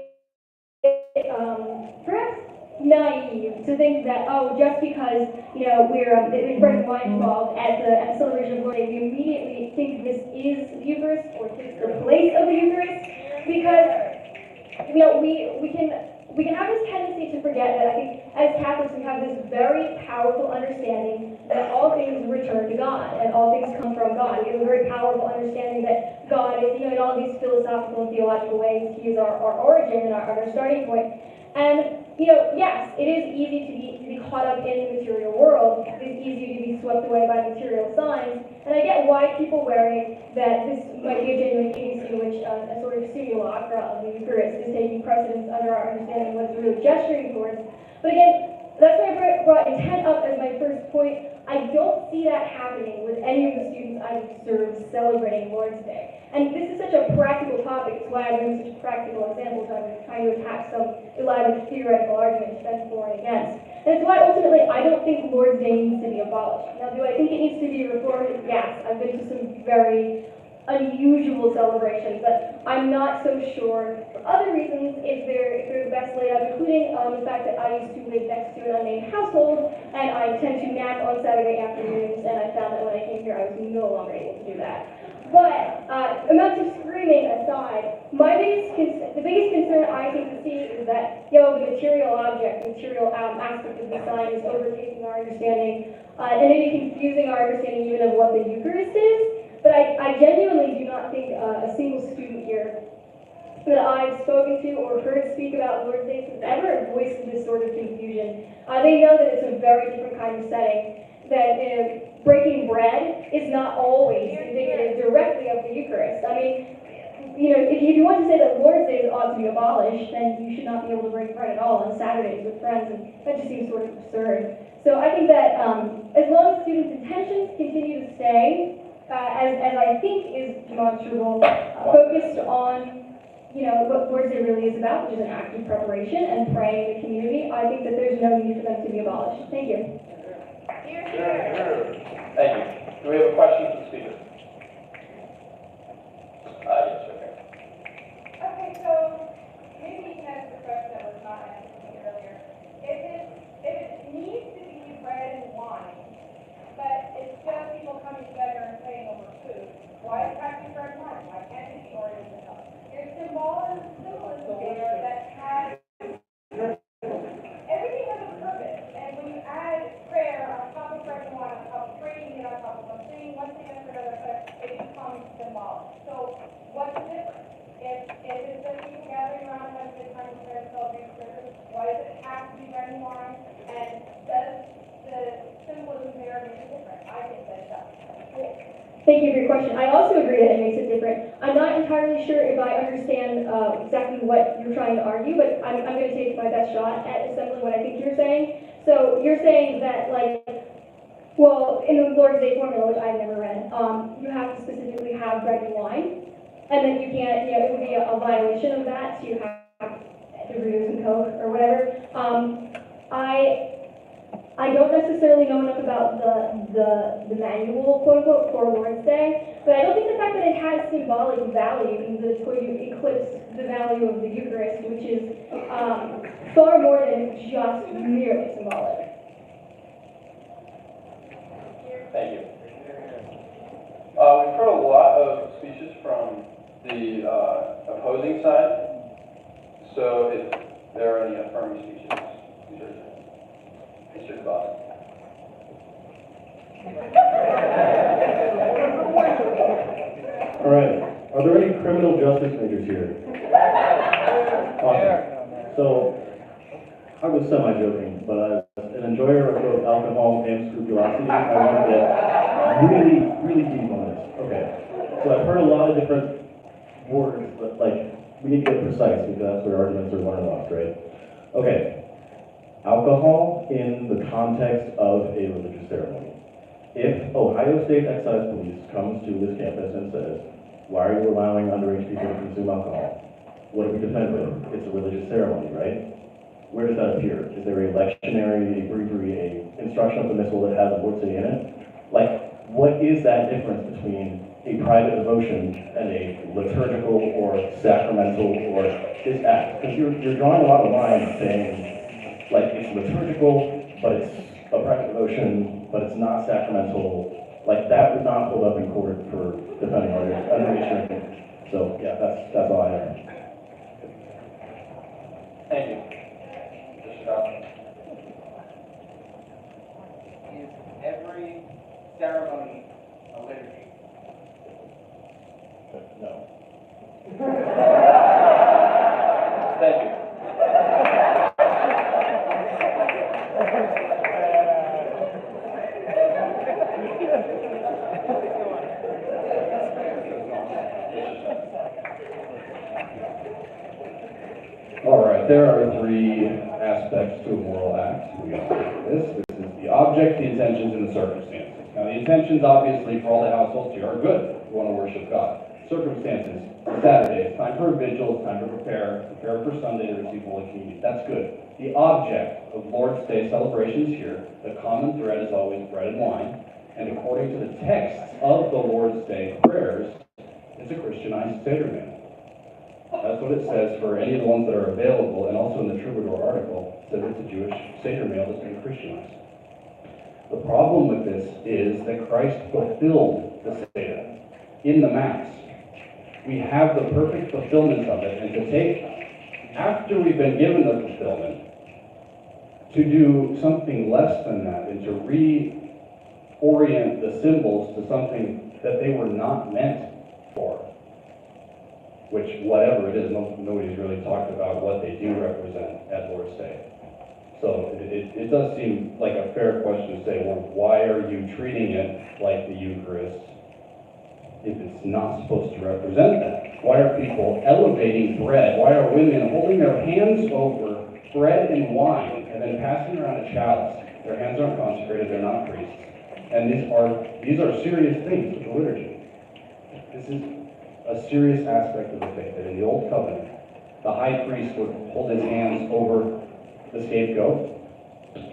perhaps naive to think that, oh, just because, you know, there's bread and wine involved at the celebration of Lord Day, we immediately think this is the Eucharist or takes the place of the Eucharist, because, you know, we can have this tendency to forget that I think as Catholics we have this very powerful understanding that all things return to God and all things come from God. We have a very powerful understanding that God is, you know, in all these philosophical and theological ways, He is our origin and our starting point. And, you know, yes, it is easy to be caught up in the material world. It is easy to be swept away by material signs. And I get why people worry that this might be a genuine case in which a sort of simulacra of the Eucharist is taking precedence under our understanding of what it's really gesturing towards. But again, that's why I brought intent up as my first point. I don't see that happening with any of the students I've observed celebrating Lord's Day. And this is such a practical topic, it's why I'm doing such practical examples. I'm trying to attack some elaborate theoretical argument defense for and against. And it's why ultimately I don't think Lord's Day needs to be abolished. Now, do I think it needs to be reformed? Yes. I've been to some very unusual celebrations, but I'm not so sure for other reasons if they're the best laid out, including the fact that I used to live next to an unnamed household, and I tend to nap on Saturday afternoons, and I found that when I came here I was no longer able to do that. But amounts of screaming aside, the biggest concern I seem to see is that, you know, the material object, the material aspect of the sign is overtaking our understanding, and maybe confusing our understanding even of what the Eucharist is. But I genuinely do not think a single student here that I've spoken to or heard speak about Lord's Day has ever voiced this sort of confusion. They know that it's a very different kind of setting, that breaking bread is not always indicative directly of the Eucharist. I mean, you know, if you want to say that Lord's Day ought to be abolished, then you should not be able to break bread at all on Saturdays with friends, and that just seems sort of absurd. So I think that as long as students' intentions continue to stay, as I think is demonstrable, focused on, you know, what Lord's Day really is about, which is an active preparation and praying in the community, I think that there's no need for them to be abolished. Thank you. Thank you. Do we have a question for the speaker? Yes, right there. Okay, so maybe you can answer the question that was not answered earlier. If it needs to be bread and wine, but it's just people coming together and praying over food, why is practicing bread and wine? Why can't it be oriented enough? There's symbolism there that has everything has a purpose, and when you add prayer on top of bread and wine, on top of praying it on top of saying one thing after another, it becomes symbolic. So what's the difference? If it's just people gathering around and the time of prayer to celebrate Christmas, why does it have to be bread and wine? And does the symbolism there make a difference? I think that it does. Thank you for your question. I also agree that it makes it different. I'm not entirely sure if I understand exactly what you're trying to argue, but I'm going to take my best shot at assembling what I think you're saying. So you're saying that, like, well, in the Lord's Day formula, which I've never read, you have to specifically have bread and wine, and then you can't, it would be a violation of that to have Doritos and Coke or whatever. I don't necessarily know enough about the manual, quote unquote, for Lord's Day, but I don't think the fact that it has symbolic value means that it's going to eclipse the value of the Eucharist, which is far more than just merely symbolic. Thank you. We've heard a lot of speeches from the opposing side, so if there are any affirming speeches, please raise your hand. Mr. Devos. All right, are there any criminal justice majors here? Awesome. So, I was semi-joking, but as an enjoyer of both alcohol and scrupulosity, I want to get really, really deep on this. Okay, so I've heard a lot of different words, but like, we need to get precise because that's where arguments are won and lost, right? Okay. Alcohol in the context of a religious ceremony. If Ohio State Excise Police comes to this campus and says, why are you allowing underage people to consume alcohol? What do we defend with? It's a religious ceremony, right? Where does that appear? Is there a lectionary, a breviary, a instruction of the missal that has a word say in it? Like, what is that difference between a private devotion and a liturgical or sacramental or this act? Because you're drawing a lot of lines saying, like, it's liturgical, but it's a private devotion, but it's not sacramental. Like, that would not hold up in court for defending underage drinking. So, yeah, that's all I have. Thank you. Mr. Scott. Is every ceremony a liturgy? No. Thank you. All right, there are three aspects to a moral act. We all know this. This is the object, the intentions, and the circumstances. Now, the intentions, obviously, for all the households here are good. We want to worship God. Circumstances, Saturday, it's time for a vigil, it's time to prepare for Sunday to receive Holy Communion. That's good. The object of Lord's Day celebrations here, the common thread is always bread and wine. And according to the texts of the Lord's Day prayers, it's a Christianized Seder meal. That's what it says for any of the ones that are available, and also in the Troubadour article, it says it's a Jewish Seder meal that's been Christianized. The problem with this is that Christ fulfilled the Seder in the Mass. We have the perfect fulfillment of it, and to take, after we've been given the fulfillment, to do something less than that, and to reorient the symbols to something that they were not meant for, which, whatever it is, nobody's really talked about what they do represent at Lord's Day. So it does seem like a fair question to say, well, why are you treating it like the Eucharist if it's not supposed to represent that? Why are people elevating bread? Why are women holding their hands over bread and wine and then passing around a chalice? Their hands aren't consecrated, they're not priests. And these are serious things with the liturgy. This is a serious aspect of the faith, that in the Old Covenant, the high priest would hold his hands over the scapegoat,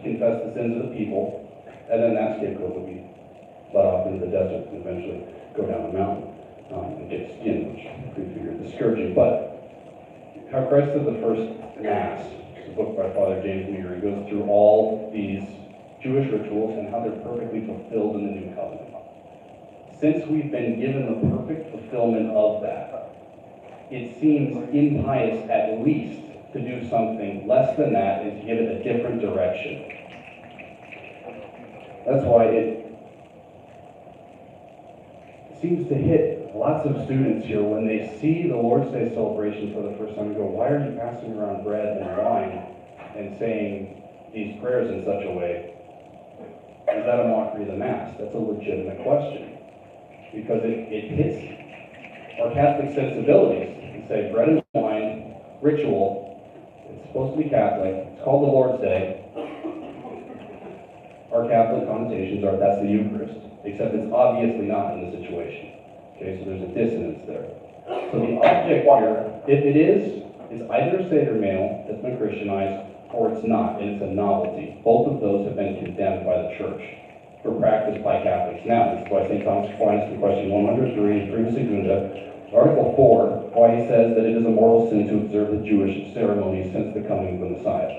confess the sins of the people, and then that scapegoat would be led off into the desert and eventually go down the mountain and get skinned, which prefigured the scourging. But how Christ did the first Mass, it's a book by Father James Muir, he goes through all these Jewish rituals and how they're perfectly fulfilled in the New Covenant. Since we've been given the perfect fulfillment of that, it seems impious at least to do something less than that and to give it a different direction. That's why it seems to hit lots of students here when they see the Lord's Day celebration for the first time and go, why are you passing around bread and wine and saying these prayers in such a way? Is that a mockery of the Mass? That's a legitimate question. because it hits our Catholic sensibilities. We say bread and wine, ritual, it's supposed to be Catholic, it's called the Lord's Day. Our Catholic connotations are that's the Eucharist, except it's obviously not in the situation. Okay, so there's a dissonance there. So the object here, if it is, it's either a Seder meal that's been Christianized, or it's not, and it's a novelty. Both of those have been condemned by the Church for practice by Catholics. Now, this is why St. Thomas Aquinas, in question 103, Prima Segunda, Article 4, why he says that it is a mortal sin to observe the Jewish ceremonies since the coming of the Messiah.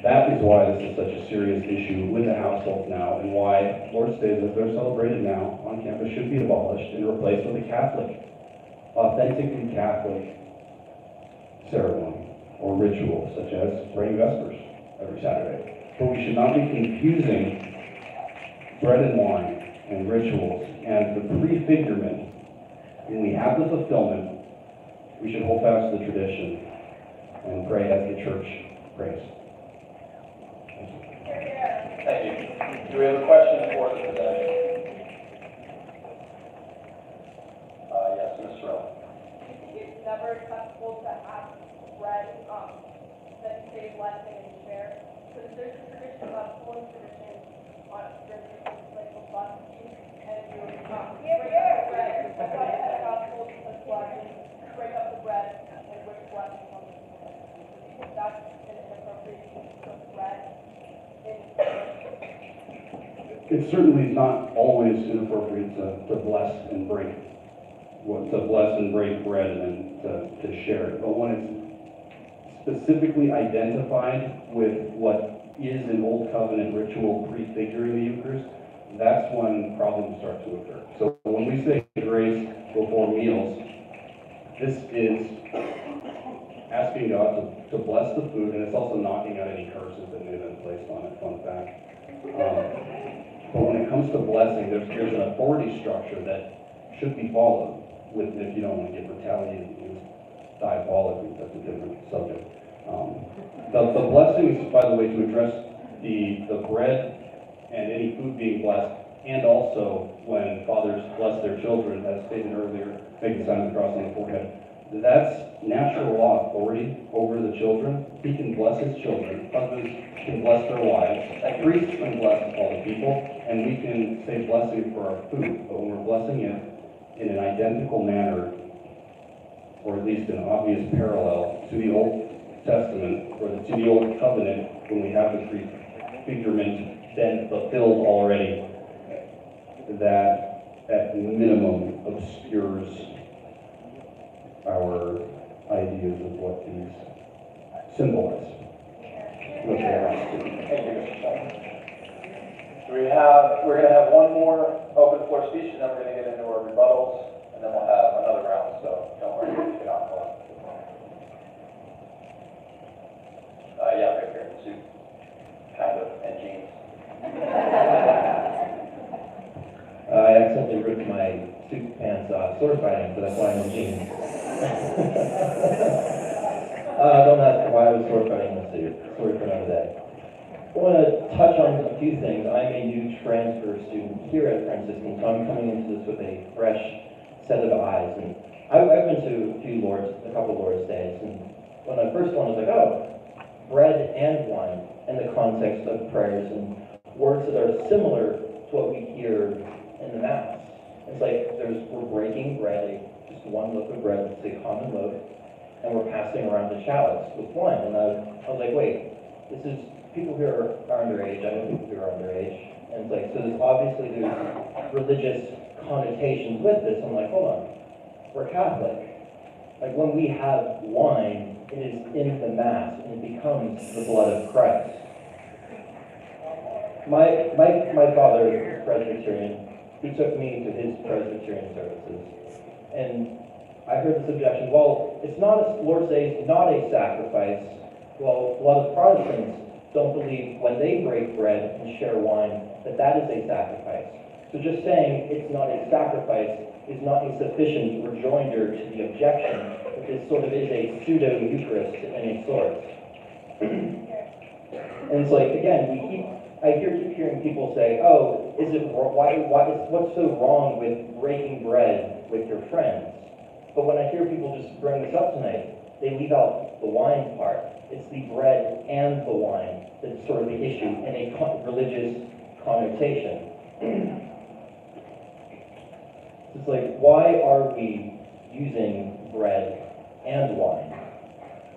That is why this is such a serious issue with the households now, and why Lord's Day, as they're celebrated now on campus, should be abolished and replaced with a Catholic, authentically Catholic ceremony or ritual, such as praying Vespers every Saturday. But we should not be confusing bread and wine and rituals and the prefigurement. When we have the fulfillment, we should hold fast to the tradition and pray as the Church prays. Thank you. Do we have a question for the presenter? Yes, Ms. Rowe. It's never acceptable to have bread that you say blessing and share. Because there's a tradition, Polish tradition, on Thursday, like a blessing, and you break up the bread. That's why Pentecostals says blessing, break up the bread and wish blessing on the people. That's an inappropriate use of bread. It certainly is not always inappropriate to bless and break. To bless and break bread and then to share it. But when it's specifically identified with what is an Old Covenant ritual prefiguring the Eucharist, that's when problems start to occur. So when we say grace before meals, this is asking God to bless the food, and it's also knocking out any curses that may have been placed on it, fun fact. But when it comes to blessing, there's an authority structure that should be followed. If you don't want to get retaliated against diabolically, that's a different subject. The blessings, by the way, to address the bread and any food being blessed, and also when fathers bless their children, as stated earlier, make the sign of the cross on the forehead, that's natural law authority over the children. He can bless his children, husbands can bless their wives, priests can bless all the people, and we can say blessing for our food, but when we're blessing it in an identical manner, or at least an obvious parallel to the Old Testament, or to the Old Covenant, when we have the prefigurement then fulfilled already, that at minimum obscures our ideas of what these symbolize. Thank you, Mr. Sheldon. We're going to have one more open floor speech, and then we're going to get into our rebuttals, and then we'll have another round, so don't worry, get on the line. Yeah, right here, suit, kind of, and jeans. I accidentally ripped my suit pants off sword fighting, so that's why I'm in jeans. Don't ask why I was sword fighting in the suit. Sorry for another day. I want to touch on a few things. I'm a new transfer student here at Franciscan, so I'm coming into this with a fresh set of eyes. And I've been to a couple Lord's Days, and when I first one, I was like, oh, bread and wine, in the context of prayers and words that are similar to what we hear in the Mass. It's like we're breaking bread, just one loaf of bread, it's a common loaf, and we're passing around the chalice with wine. And I was like, wait, this is people here are underage. I know people here are underage. And it's like, so there's religious connotations with this. I'm like, hold on, we're Catholic. Like when we have wine, it is in the Mass, and it becomes the blood of Christ. My father is Presbyterian. He took me to his Presbyterian services. And I heard this objection, well, Lord's Day is not a sacrifice. Well, a lot of Protestants don't believe when they break bread and share wine that is a sacrifice. So just saying it's not a sacrifice is not a sufficient rejoinder to the objection that this sort of is a pseudo-Eucharist in a sort. And it's like, again, we keep keep hearing people say, oh, what's so wrong with breaking bread with your friends? But when I hear people just bring this up tonight, they leave out the wine part. It's the bread and the wine that's sort of the issue in a religious connotation. It's like, why are we using bread and wine?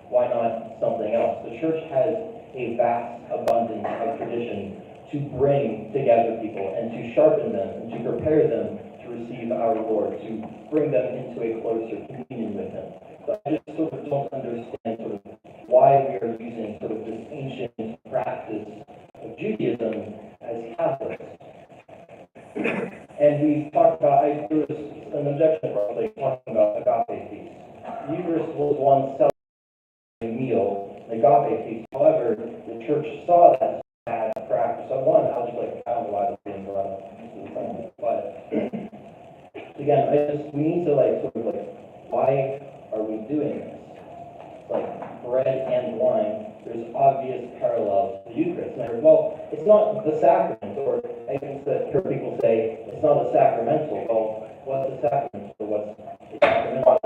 Why not something else? The church has a vast abundance of tradition to bring together people and to sharpen them and to prepare them to receive our Lord, to bring them into a closer communion with Him. But I just sort of don't understand sort of why we are using sort of this ancient practice of Judaism as Catholics. And we talked about, there was an objection probably talking about agape feast. The Eucharist was one celebrating meal, an agape feast. However, the church saw that as a practice. So one, I was like, I don't know why this is being brought up. But again, we need to sort of why are we doing this? Like bread and wine, there's obvious parallels to the Eucharist. And I heard, well, it's not the sacrament, or I think that people say it's not a sacramental. Well, what's a sacrament, or what's a sacramental?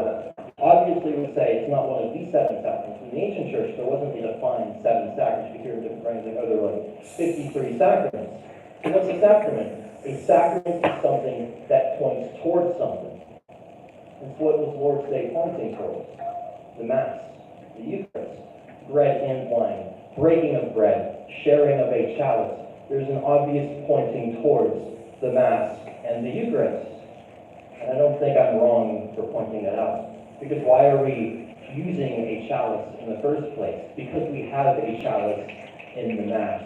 Obviously, we would say it's not one of the 7 sacraments. In the ancient church, there wasn't a defined 7 sacraments. You hear different writings like, oh, there were 53 sacraments. So what's a sacrament? A sacrament is something that points towards something. It's what was Lord's Day pointing towards? The Mass, the Eucharist, bread and wine, breaking of bread, sharing of a chalice. There's an obvious pointing towards the Mass and the Eucharist. And I don't think I'm wrong for pointing that out. Because why are we using a chalice in the first place? Because we have a chalice in the Mass.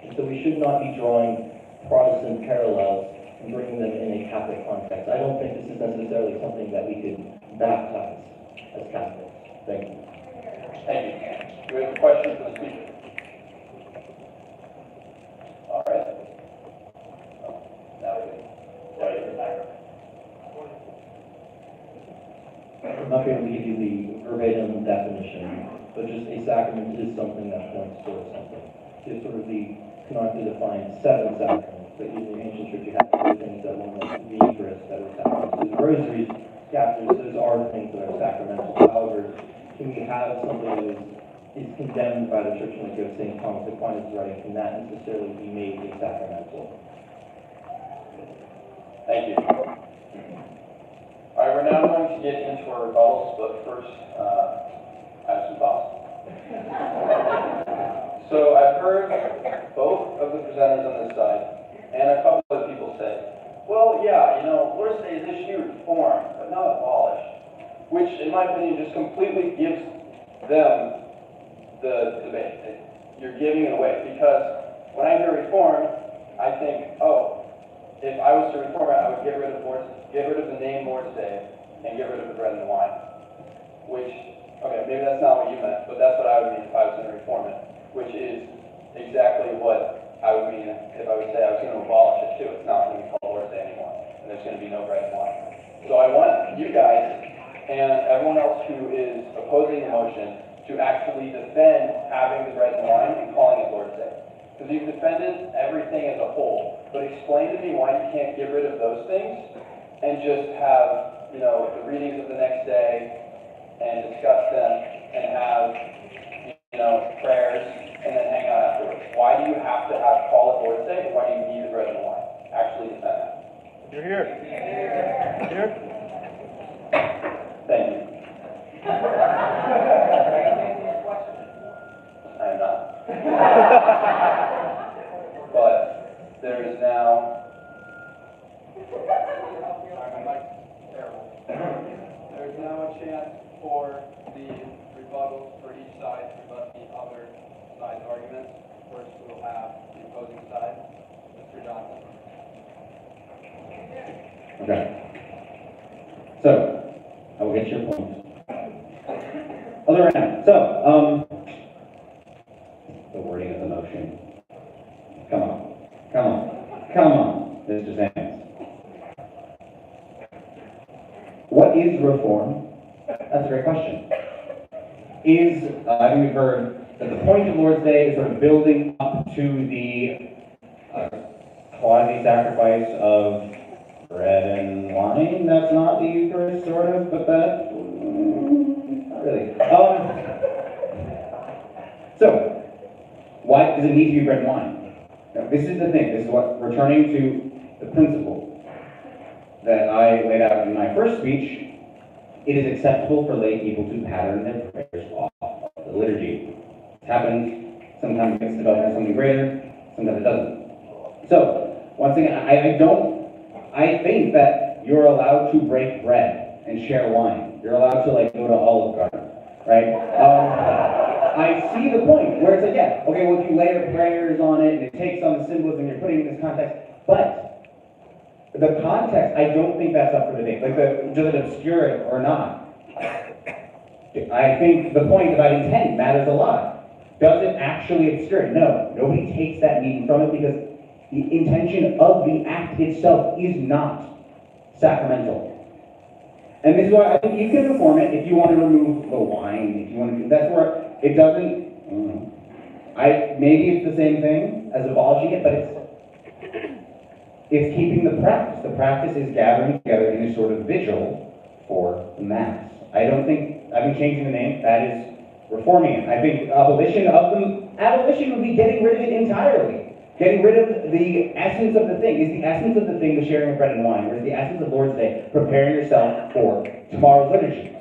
And so we should not be drawing Protestant parallels and bringing them in a Catholic context. I don't think this is necessarily something that we could baptize as Catholics. Thank you. Thank you. Do we have a question for the speaker? All right. Now we I'm not going to give you the verbatim definition, but just a sacrament is something that points towards something. It's sort of the canonically defined 7 sacraments, but in the ancient church you have other things that one like the Eucharist that are sacraments. There's rosaries, those are things that are sacramental. However, can we have something that is condemned by the church, like St. Thomas Aquinas' writing, can that necessarily be made a sacramental? Thank you. All right, we're now going to get into our rebuttals, but first, I have some thoughts. So I've heard both of the presenters on this side and a couple of people say, well, yeah, Lord's Day is issued reformed, but not abolished, which, in my opinion, just completely gives them the debate. You're giving it away, because when I hear reform, I think, oh, if I was to reform it, I would get rid of the name Lord's Day and get rid of the bread and the wine. Which, okay, maybe that's not what you meant, but that's what I would mean if I was going to reform it, which is exactly what I would mean if I would say I was going to abolish it too. It's not going to be called Lord's Day anymore, and there's going to be no bread and wine. So I want you guys and everyone else who is opposing the motion to actually defend having the bread and wine and calling it Lord's Day. Because you've defended everything as a whole, but explain to me why you can't get rid of those things and just have, the readings of the next day and discuss them and have, prayers and then hang out afterwards. Why do you have to call it Lord's Day? Why do you need the bread and the wine? Actually defend that. You're here. Here. Thank you. I am not. But there is now there's now a chance for the rebuttals for each side to rebut the other side's arguments. First, we'll have the opposing side, Mr. Johnson. Okay. So, I will get your point. Other end. So, the wording of the motion. Come on, Mr. Sands. What is reform? That's a great question. I think we've heard that the point of Lord's Day is sort of building up to the quasi-sacrifice of bread and wine. That's not the Eucharist, sort of, but that, not really. So, why does it need to be bread and wine? Now, this is the thing. This is what, returning to the principle that I laid out in my first speech, it is acceptable for lay people to pattern their prayers off of the liturgy. It happens, sometimes it gets developed into something greater, sometimes it doesn't. So, once again, I think that you're allowed to break bread and share wine. You're allowed to, like, go to Olive Garden, right? I see the point where it's like, yeah, okay, well, if you layer prayers on it and it takes on the symbolism, you're putting it in this context, but the context, I don't think that's up for debate. Like, does it obscure it or not? I think the point about intent matters a lot. Does it actually obscure it? No. Nobody takes that meaning from it because the intention of the act itself is not sacramental. And this is why I think you can reform it if you want to remove the wine, if you want to, that's where it doesn't, maybe it's the same thing as abolishing it, but it's keeping the practice. The practice is gathering together in a sort of vigil for the Mass. I don't think, I think changing the name, that is reforming it. I think abolition would be getting rid of it entirely. Getting rid of the essence of the thing. Is the essence of the thing the sharing of bread and wine? Or is the essence of Lord's Day preparing yourself for tomorrow's liturgy?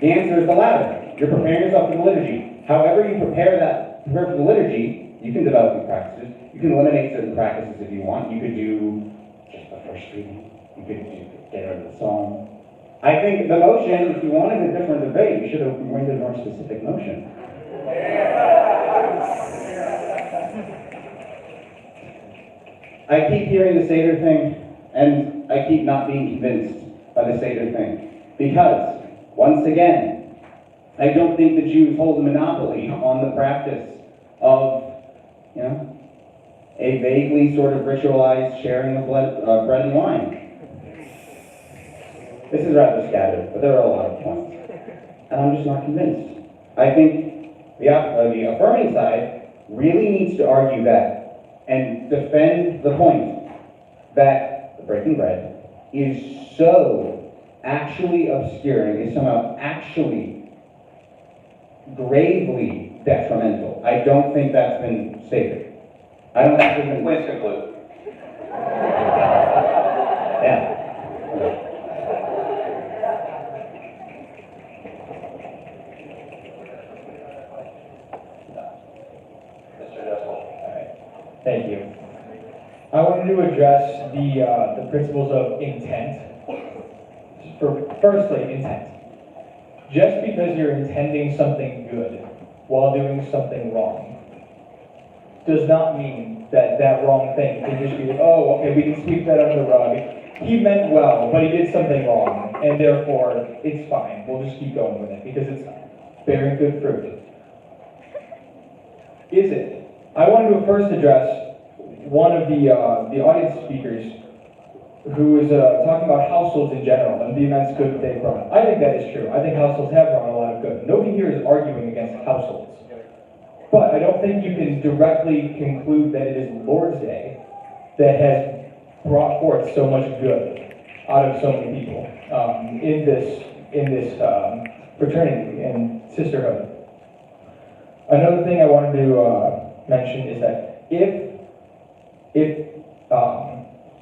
The answer is the latter. You're preparing yourself for the liturgy. However you prepare for the liturgy, you can develop new practices. You can eliminate certain practices if you want. You could do just the first reading. You could get rid of the psalm. I think the motion, if you wanted a different debate, you should have went to a more specific motion. I keep hearing the Seder thing, and I keep not being convinced by the Seder thing. Because, once again, I don't think the Jews hold a monopoly on the practice of, a vaguely sort of ritualized sharing of bread and wine. This is rather scattered, but there are a lot of points. And I'm just not convinced. I think the affirming side really needs to argue that and defend the point that the breaking bread is so actually obscuring, is somehow actually gravely detrimental. I don't think that's been stated. I don't think it's been... Please conclude. Yeah. Thank you. I wanted to address the principles of intent. Firstly, intent. Just because you're intending something good while doing something wrong does not mean that that wrong thing can just be, oh, okay, we can sweep that under the rug. He meant well, but he did something wrong, and therefore it's fine. We'll just keep going with it because it's bearing good fruit. Is it? I wanted to first address one of the audience speakers who was talking about households in general and the immense good that they brought. I think that is true. I think households have brought a lot of good. Nobody here is arguing against households. But I don't think you can directly conclude that it is Lord's Day that has brought forth so much good out of so many people in this fraternity and sisterhood. Another thing I wanted to mention is that if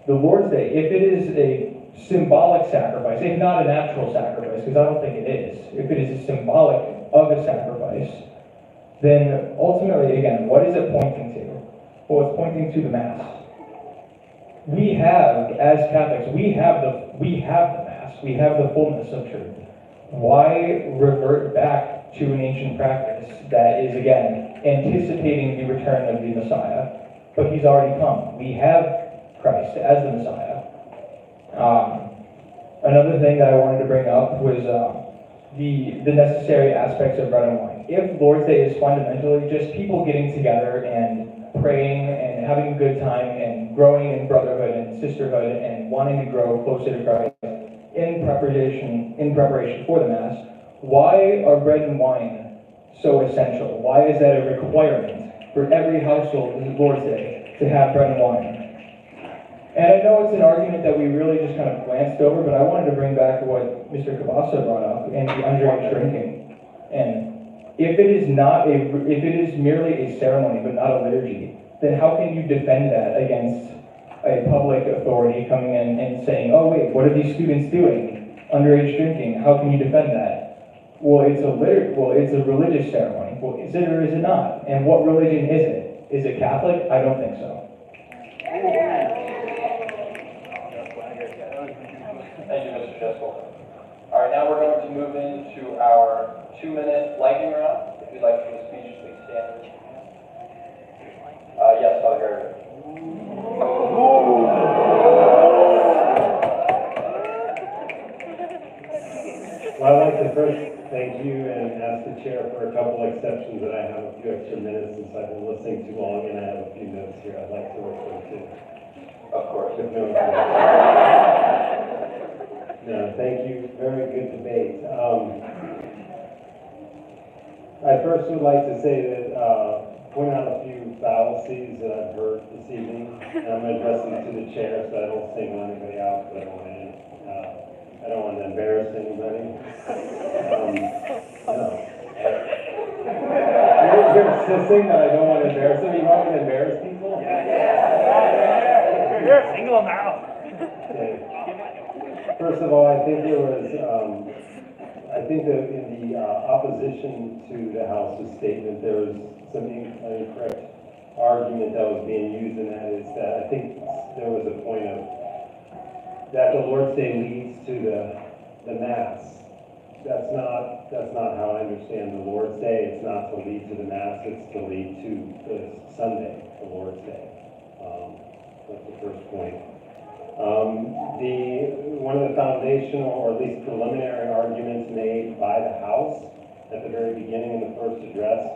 the Lord's Day, if it is a symbolic sacrifice, if not a natural sacrifice, because I don't think it is, if it is a symbolic of a sacrifice, then ultimately, again, what is it pointing to? Well, it's pointing to the Mass. We have, as Catholics, we have the Mass. We have the fullness of truth. Why revert back to an ancient practice that is, again, anticipating the return of the Messiah, but he's already come. We have Christ as the Messiah. Another thing that I wanted to bring up was the necessary aspects of bread and wine. If Lord's Day is fundamentally just people getting together and praying and having a good time and growing in brotherhood and sisterhood and wanting to grow closer to Christ in preparation for the Mass, why are bread and wine so essential? Why is that a requirement for every household in Lord's Day to have bread and wine. And I know it's an argument that we really just kind of glanced over, but I wanted to bring back what Mr. Cabasa brought up and the underage drinking. And if it is merely a ceremony but not a liturgy, then how can you defend that against a public authority coming in and saying, oh wait, what are these students doing? Underage drinking, how can you defend that? Well, it's a religious ceremony. Well, is it or is it not? And what religion is it? Is it Catholic? I don't think so. Thank you, Mr. Driscoll. All right, now we're going to move into our 2-minute lightning round. If you'd like to give a speech, please stand. Yes, Father Gary. Well, I'd like to first thank you and ask the chair for a couple exceptions that I have a few extra minutes since I've been listening too long and I have a few notes here I'd like to work with too. Of course. If no, no, thank you. Very good debate. I first would like to say that, point out a few fallacies that I've heard this evening. And I'm going to address these to the chair so I don't single anybody out, but I don't want to embarrass anybody. No. You're insisting that I don't want to embarrass them? You want me to embarrass people? Yeah. Single them out. Okay. First of all, I think there was, I think that in the opposition to the House's statement, there was some incorrect argument that was being used, and that is that I think there was a point of that the Lord's Day leads to the Mass. That's not how I understand the Lord's Day. It's not to lead to the Mass, it's to lead to the Sunday, the Lord's Day. That's the first point. One of the foundational, or at least preliminary arguments made by the House at the very beginning in the first address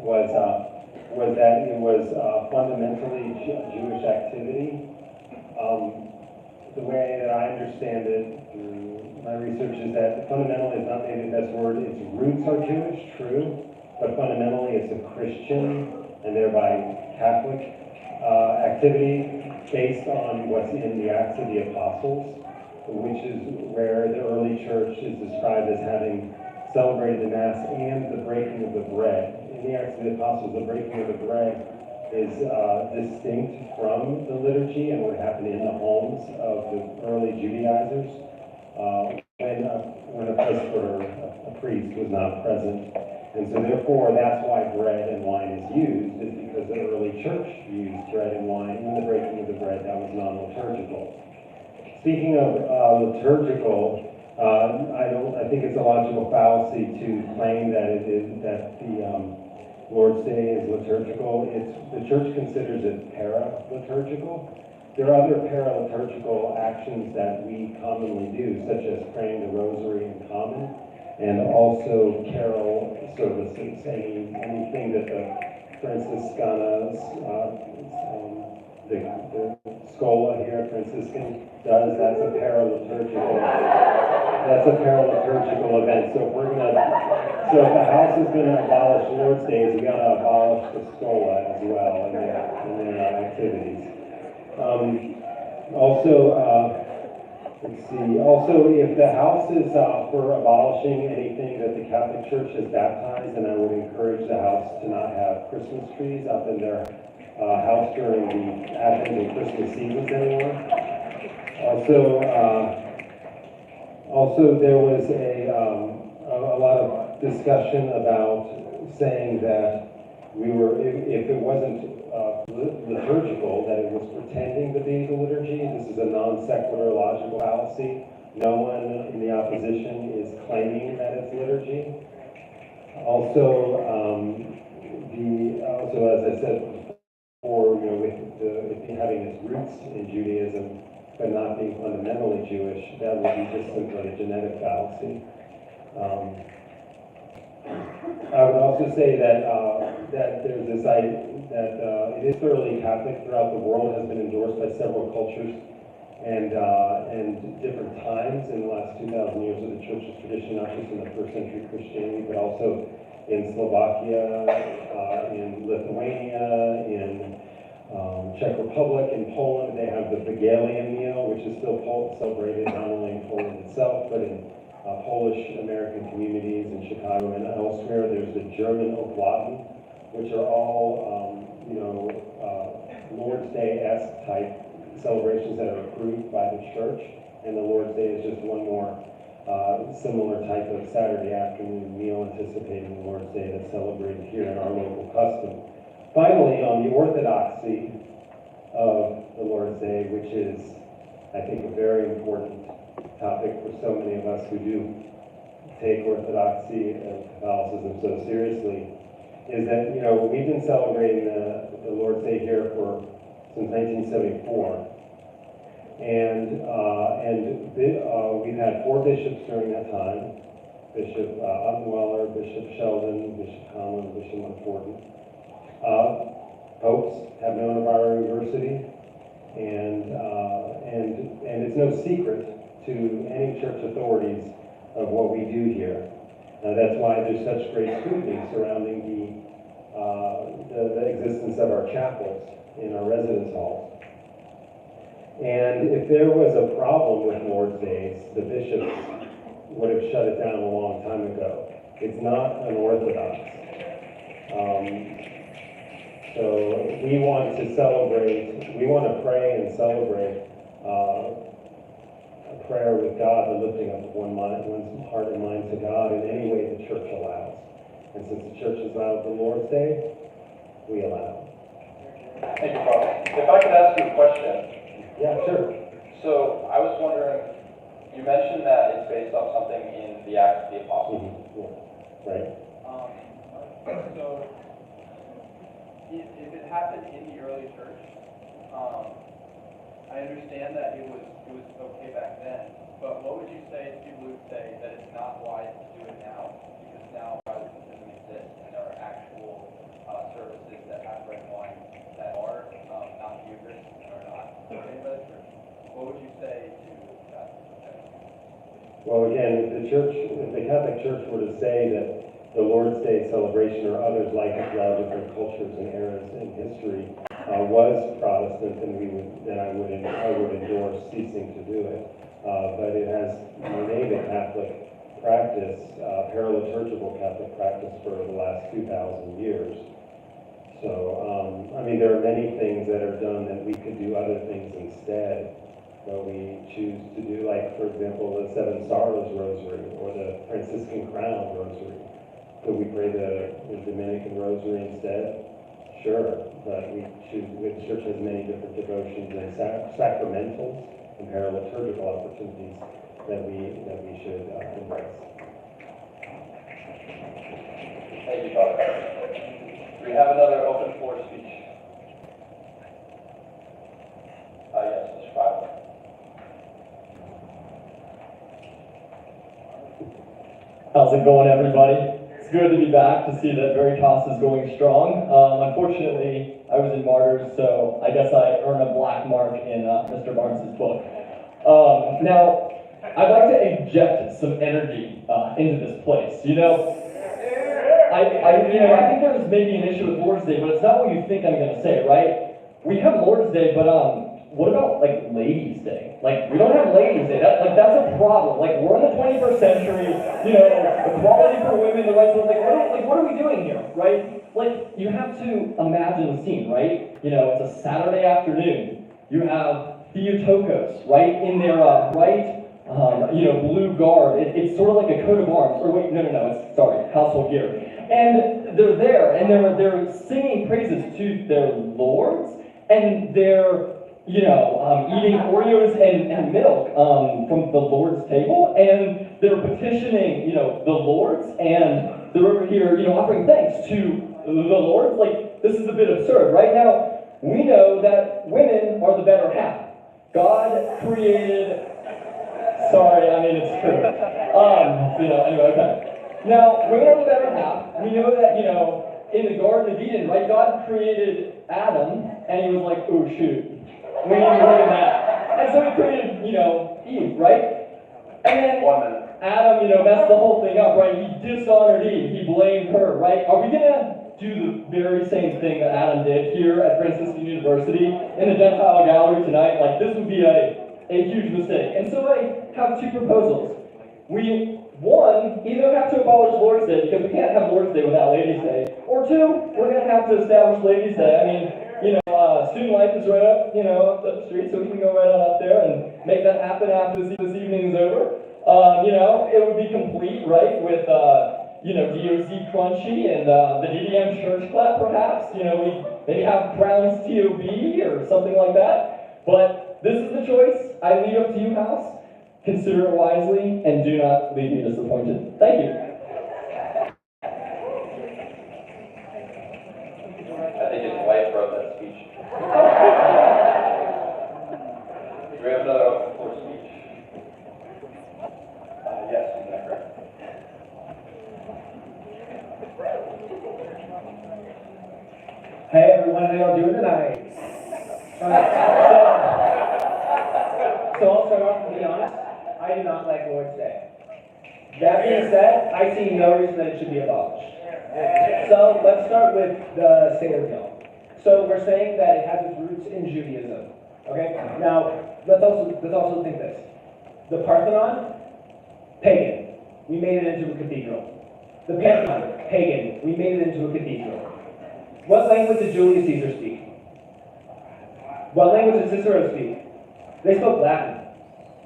was that it was fundamentally Jewish activity. The way that I understand it through my research is that fundamentally is not maybe the best word. Its roots are Jewish, true, but fundamentally it's a Christian and thereby Catholic activity based on what's in the Acts of the Apostles, which is where the early church is described as having celebrated the Mass and the breaking of the bread. In the Acts of the Apostles, the breaking of the bread is distinct from the liturgy and what happened in the homes of the early Judaizers when a presbyter, a priest, was not present. And so therefore, that's why bread and wine is used, is because the early church used bread and wine, and the breaking of the bread, that was non-liturgical. Speaking of liturgical, I think it's a logical fallacy to claim that the Lord's Day is liturgical. The church considers it para-liturgical. There are other para-liturgical actions that we commonly do, such as praying the rosary in common, and also carol services, anything that the Franciscanas, the Scola here, Franciscan, does, that's a para-liturgical event. So if the House is going to abolish Lord's Days, we got to abolish the Scola as well in their activities. Also, if the House is for abolishing anything that the Catholic Church has baptized, then I would encourage the House to not have Christmas trees up in their house during the Advent and Christmas seasons anymore. Also, there was a lot of discussion about saying that if it wasn't liturgical, that it was pretending to be the liturgy. This is a non-sequitur logical fallacy. No one in the opposition is claiming that it's liturgy. Also, as I said before, with it having its roots in Judaism, but not being fundamentally Jewish, that would be just simply a genetic fallacy. I would also say that there's this idea that it is thoroughly Catholic throughout the world, has been endorsed by several cultures and different times in the last 2,000 years of the Church's tradition, not just in the first century Christianity, but also in Slovakia, in Lithuania, in Czech Republic and Poland, they have the Vigilian meal, which is still celebrated not only in Poland itself, but in Polish American communities in Chicago and elsewhere. There's the German Oblaten, which are all, Lord's Day-esque type celebrations that are approved by the church. And the Lord's Day is just one more similar type of Saturday afternoon meal anticipating the Lord's Day that's celebrated here in our local custom. Finally, on the orthodoxy of the Lord's Day, which is, I think, a very important topic for so many of us who do take orthodoxy and Catholicism so seriously, is that, we've been celebrating the Lord's Day here since 1974. And we've had 4 bishops during that time: Bishop Ottenweller, Bishop Sheldon, Bishop Conlon, Bishop Monforden. Popes have known of our university, and it's no secret to any church authorities of what we do here. That's why there's such great scrutiny surrounding the existence of our chapels in our residence halls. And if there was a problem with Lord's Days, the bishops would have shut it down a long time ago. It's not unorthodox. So we want to celebrate, we want to pray and celebrate a prayer with God, the lifting up of one's heart and mind to God in any way the church allows. And since the church has allowed the Lord's Day, we allow. Thank you, Father. If I could ask you a question. Yeah, sure. So I was wondering, you mentioned that it's based off something in the Acts of the Apostles. Mm-hmm. Yeah. Right. So, if it happened in the early church, I understand that it was okay back then, but what would you say to people who say that it's not wise to do it now, because now Protestant doesn't exist, and there are actual services that have red wine that are not the Eucharist and are not ordained by the church? What would you say to that? Well, again, if the Catholic Church were to say that the Lord's Day celebration or others like it throughout different cultures and eras in history was Protestant, then I would endorse ceasing to do it. But it has remained a Catholic practice, paraliturgical Catholic practice for the last 2,000 years. So, there are many things that are done that we could do other things instead, but we choose to do, like, for example, the Seven Sorrows Rosary or the Franciscan Crown Rosary. Could we pray the Dominican Rosary instead? Sure, but the church has many different devotions and sacramentals and paraliturgical opportunities that we should embrace. Thank you, Father. Do we have another open floor speech? Yes, Mr. Five. How's it going, everybody? It's good to be back to see that Veritas is going strong. Unfortunately, I was in Martyrs, so I guess I earned a black mark in Mr. Barnes' book. Now, I'd like to inject some energy into this place. I think there's maybe an issue with Lord's Day, but it's not what you think I'm going to say, right? We have Lord's Day, but what about, Ladies' Day? We don't have Ladies' Day. That's a problem. We're in the 21st century, equality for women, the rights of women. What are we doing here, right? You have to imagine the scene, right? It's a Saturday afternoon. You have Theotokos, right, in their blue garb. It's sort of like a coat of arms. Or wait, no, it's household gear. And they're there, and they're singing praises to their lords, and they're eating Oreos and milk from the Lord's table, and they're petitioning, the Lords, and they're over here, offering thanks to the Lords. This is a bit absurd, right? Now, we know that women are the better half. God created, it's true. Anyway, okay. Now, women are the better half. We know that, in the Garden of Eden, right, God created Adam, and he was like, oh, shoot. We need more than that. And so he created, Eve, right? And then Adam, messed the whole thing up, right? He dishonored Eve. He blamed her, right? Are we gonna do the very same thing that Adam did here at Franciscan University in the Gentile Gallery tonight, like this would be a huge mistake. And so I have two proposals. We, one, either have to abolish Lord's Day because we can't have Lord's Day without Ladies' Day, or two, we're going to have to establish Ladies' Day. I mean, student life is right up, up the street, so we can go right on up there and make that happen after this evening is over. It would be complete, right, with, DOC Crunchy and the DDM Church Clap, perhaps. We maybe have Brown's TOB or something like that. But this is the choice. I leave up to you, House. Consider it wisely and do not leave me disappointed. Thank you. I think his wife wrote that speech. Do we have another open floor speech? Yes, is that correct? Hey everyone, how y'all doing tonight? So I'll start off and be honest, I do not like Lord's Day. That being said, I see no reason that it should be abolished. So let's start with the Seder meal. So we're saying that it has its roots in Judaism. Okay? Now, let's also think this. The Parthenon, pagan. We made it into a cathedral. The Pantheon, pagan. We made it into a cathedral. What language did Julius Caesar speak? What language did Cicero speak? They spoke Latin.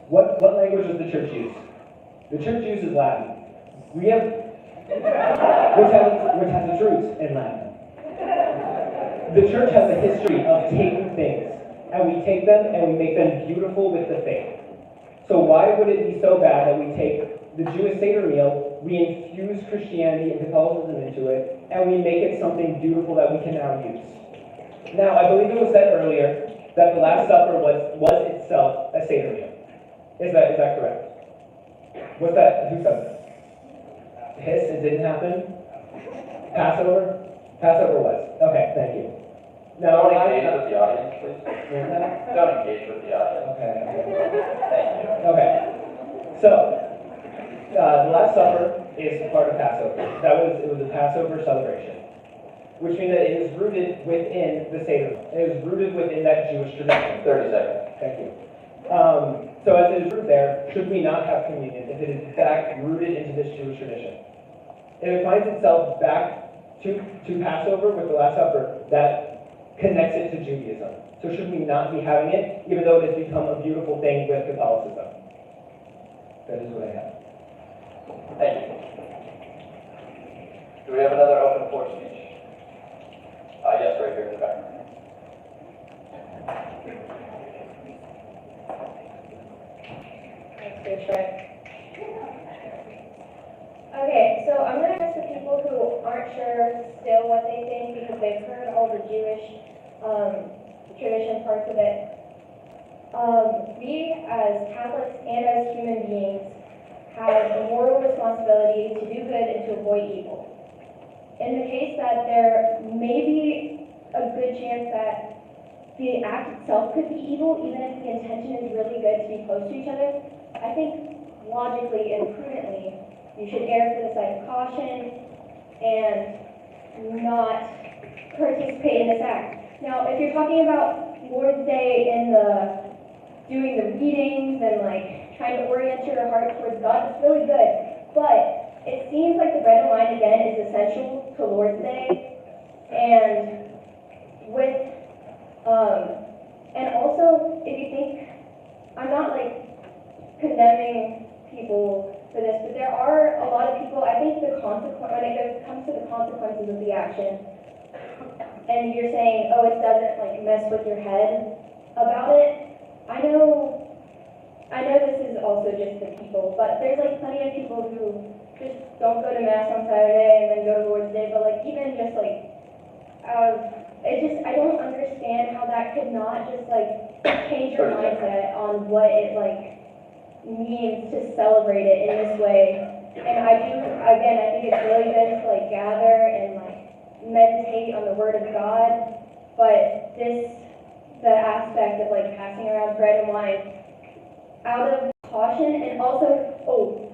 What language does the church use? The church uses Latin. We have, which has its roots in Latin. The church has a history of taking things, and we take them and we make them beautiful with the faith. So why would it be so bad that we take the Jewish Seder meal, we infuse Christianity and Catholicism into it, and we make it something beautiful that we can now use? Now, I believe it was said earlier that the Last Supper was itself a Seder meal. Is that correct? What's that? Who said that? Hiss, it didn't happen? Passover? Passover was. Okay, thank you. Now, Don't engage with the audience, please. Don't engage with the audience. Okay. Thank you. Okay. So, the Last Supper is part of Passover. It was a Passover celebration, which means that it is rooted within the Seder. It is rooted within that Jewish tradition. 30 seconds. Thank you. So as it is rooted there, should we not have communion if it is in fact rooted into this Jewish tradition? If it finds itself back to Passover with the Last Supper, that connects it to Judaism. So should we not be having it, even though it has become a beautiful thing with Catholicism? That is what I have. Thank you. Do we have another open floor speech? Yes, right here in the back. Okay, so I'm going to ask the people who aren't sure still what they think because they've heard all the Jewish tradition parts of it. We as Catholics and as human beings have a moral responsibility to do good and to avoid evil. In the case that there may be a good chance that the act itself could be evil, even if the intention is really good to be close to each other, I think logically and prudently, you should err to the side of caution and not participate in this act. Now, if you're talking about Lord's Day and doing the readings and trying to orient your heart towards God, it's really good. But it seems like the bread and wine again is essential to Lord's Day, and and also if you think, I'm not condemning people for this, but there are a lot of people, I think when it comes to the consequences of the action, and you're saying, oh, it doesn't mess with your head about it, I know this is also just the people, but there's plenty of people who just don't go to Mass on Saturday and then go to Lord's Day, but even just I don't understand how that could not just change your mindset on what it means to celebrate it in this way. And I think it's really good to gather and meditate on the Word of God, but the aspect of passing around bread and wine out of caution, and also,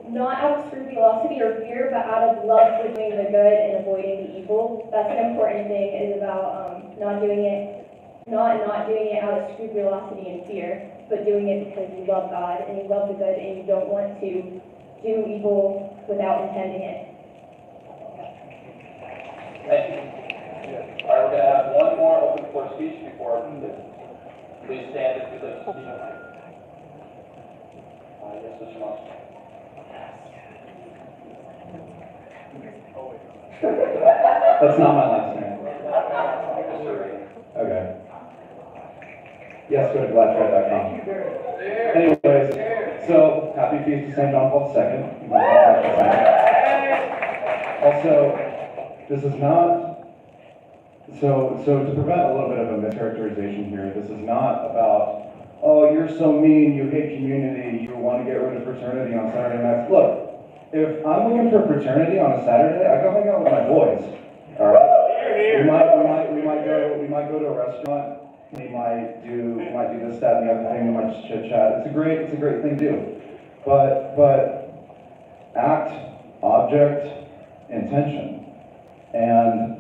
not out of scrupulosity or fear, but out of love for doing the good and avoiding the evil. That's an important thing, is about not doing it out of scrupulosity and fear, but doing it because you love God and you love the good and you don't want to do evil without intending it. Thank you. All right, we're going to have one more open floor speech before our conclusion. Please stand if you'd like to speak. Yes, Mr. Moss. That's not my last name. Okay. Yes, go to gladtry.com. Anyways, so happy feast of St. John Paul II. Also, this is not, so to prevent a little bit of a mischaracterization here, this is not about, oh, you're so mean, you hate community, you want to get rid of fraternity on Saturday nights. Look, if I'm looking for fraternity on a Saturday, I go hang out with my boys. All right. We might go to a restaurant. We might do this, that, and the other thing. We might just chit chat. It's a great thing to do. But act, object, intention, and